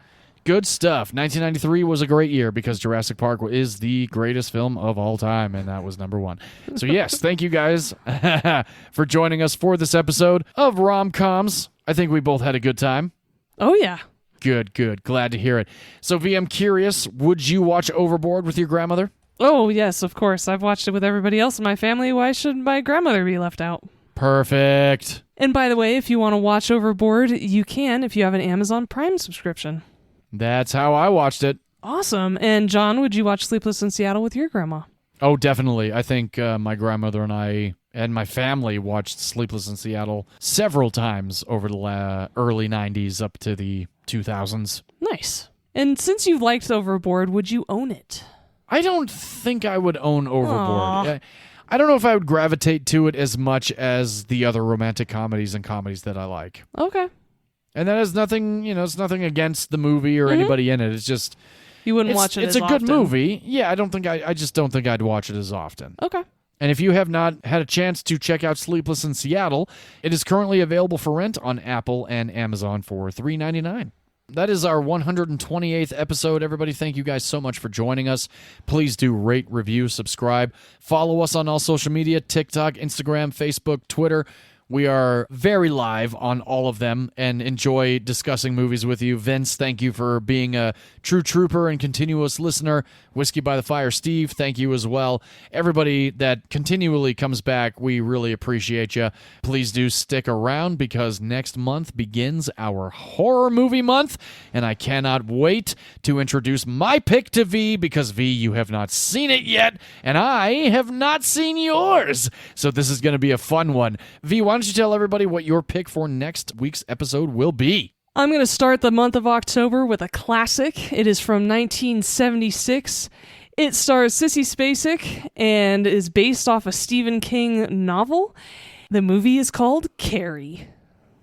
Speaker 1: Good stuff. 1993 was a great year because Jurassic Park is the greatest film of all time, and that was number 1. So yes, thank you guys for joining us for this episode of Rom-Coms. I think we both had a good time.
Speaker 2: Oh, yeah.
Speaker 1: Good. Glad to hear it. So, V, I'm curious, would you watch Overboard with your grandmother?
Speaker 2: Oh, yes, of course. I've watched it with everybody else in my family. Why should my grandmother be left out?
Speaker 1: Perfect.
Speaker 2: And by the way, if you want to watch Overboard, you can if you have an Amazon Prime subscription.
Speaker 1: That's how I watched it.
Speaker 2: Awesome. And John, would you watch Sleepless in Seattle with your grandma?
Speaker 1: Oh, definitely. I think my grandmother and I and my family watched Sleepless in Seattle several times over the early 90s up to the 2000s.
Speaker 2: Nice. And since you liked Overboard, would you own it?
Speaker 1: I don't think I would own Overboard. I don't know if I would gravitate to it as much as the other romantic comedies and comedies that I like.
Speaker 2: Okay.
Speaker 1: And that is nothing, it's nothing against the movie or anybody in it. It's just...
Speaker 2: You wouldn't watch it as often.
Speaker 1: It's a good movie. Yeah, I just don't think I'd watch it as often.
Speaker 2: Okay.
Speaker 1: And if you have not had a chance to check out Sleepless in Seattle, it is currently available for rent on Apple and Amazon for $3.99. That is our 128th episode. Everybody, thank you guys so much for joining us. Please do rate, review, subscribe. Follow us on all social media, TikTok, Instagram, Facebook, Twitter. We are very live on all of them and enjoy discussing movies with you. Vince, thank you for being a true trooper and continuous listener. Whiskey by the Fire, Steve, thank you as well. Everybody that continually comes back, we really appreciate you. Please do stick around because next month begins our horror movie month, and I cannot wait to introduce my pick to V because, V, you have not seen it yet, and I have not seen yours. So this is going to be a fun one. V, why don't you tell everybody what your pick for next week's episode will be?
Speaker 2: I'm going to start the month of October with a classic. It is from 1976. It stars Sissy Spacek and is based off a Stephen King novel. The movie is called Carrie.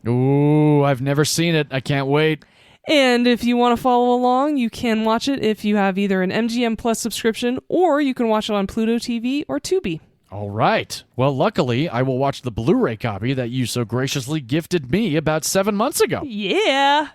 Speaker 1: Ooh, I've never seen it. I can't wait.
Speaker 2: And if you want to follow along, you can watch it if you have either an MGM Plus subscription or you can watch it on Pluto TV or Tubi.
Speaker 1: All right. Well, luckily, I will watch the Blu-ray copy that you so graciously gifted me about 7 months ago.
Speaker 2: Yeah.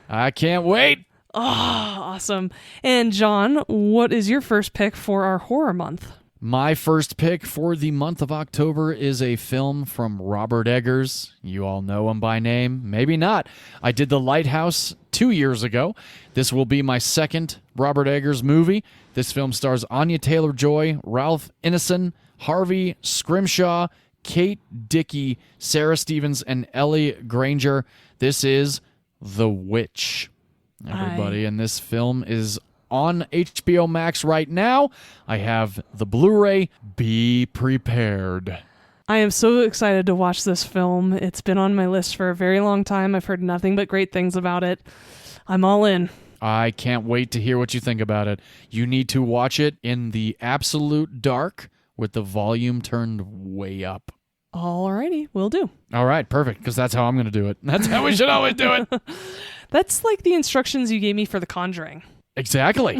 Speaker 1: I can't wait.
Speaker 2: Oh, awesome. And John, what is your first pick for our horror month?
Speaker 1: My first pick for the month of October is a film from Robert Eggers. You all know him by name. Maybe not. I did The Lighthouse 2 years ago. This will be my second Robert Eggers movie. This film stars Anya Taylor-Joy, Ralph Ineson, Harvey Scrimshaw, Kate Dickie, Sarah Stevens, and Ellie Granger. This is The Witch, everybody. And this film is on HBO Max right now. I have the Blu-ray. Be prepared.
Speaker 2: I am so excited to watch this film. It's been on my list for a very long time. I've heard nothing but great things about it. I'm all in.
Speaker 1: I can't wait to hear what you think about it. You need to watch it in the absolute dark with the volume turned way up.
Speaker 2: Alrighty, will do.
Speaker 1: All right, perfect, because that's how I'm going to do it. That's how we should always do it.
Speaker 2: That's like the instructions you gave me for The Conjuring.
Speaker 1: Exactly.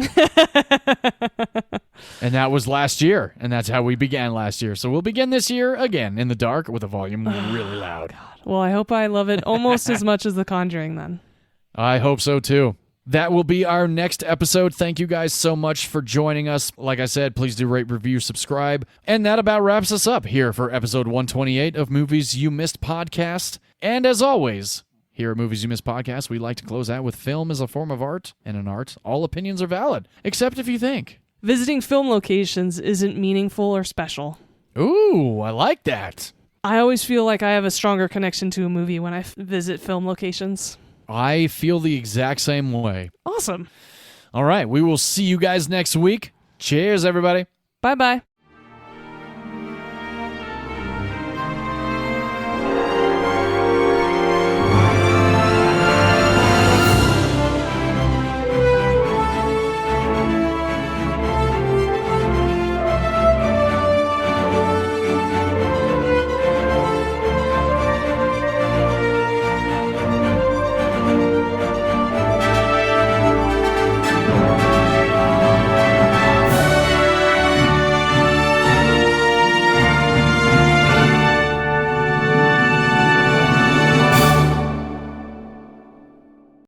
Speaker 1: And that was last year, and that's how we began last year. So we'll begin this year again in the dark with the volume really loud.
Speaker 2: God. Well, I hope I love it almost as much as The Conjuring then.
Speaker 1: I hope so too. That will be our next episode. Thank you guys so much for joining us. Like I said, please do rate, review, subscribe. And that about wraps us up here for episode 128 of Movies You Missed Podcast. And as always, here at Movies You Missed Podcast, we like to close out with film is a form of art, and in art, all opinions are valid, except if you think
Speaker 2: visiting film locations isn't meaningful or special.
Speaker 1: Ooh, I like that.
Speaker 2: I always feel like I have a stronger connection to a movie when I visit film locations.
Speaker 1: I feel the exact same way.
Speaker 2: Awesome.
Speaker 1: All right, we will see you guys next week. Cheers, everybody.
Speaker 2: Bye-bye.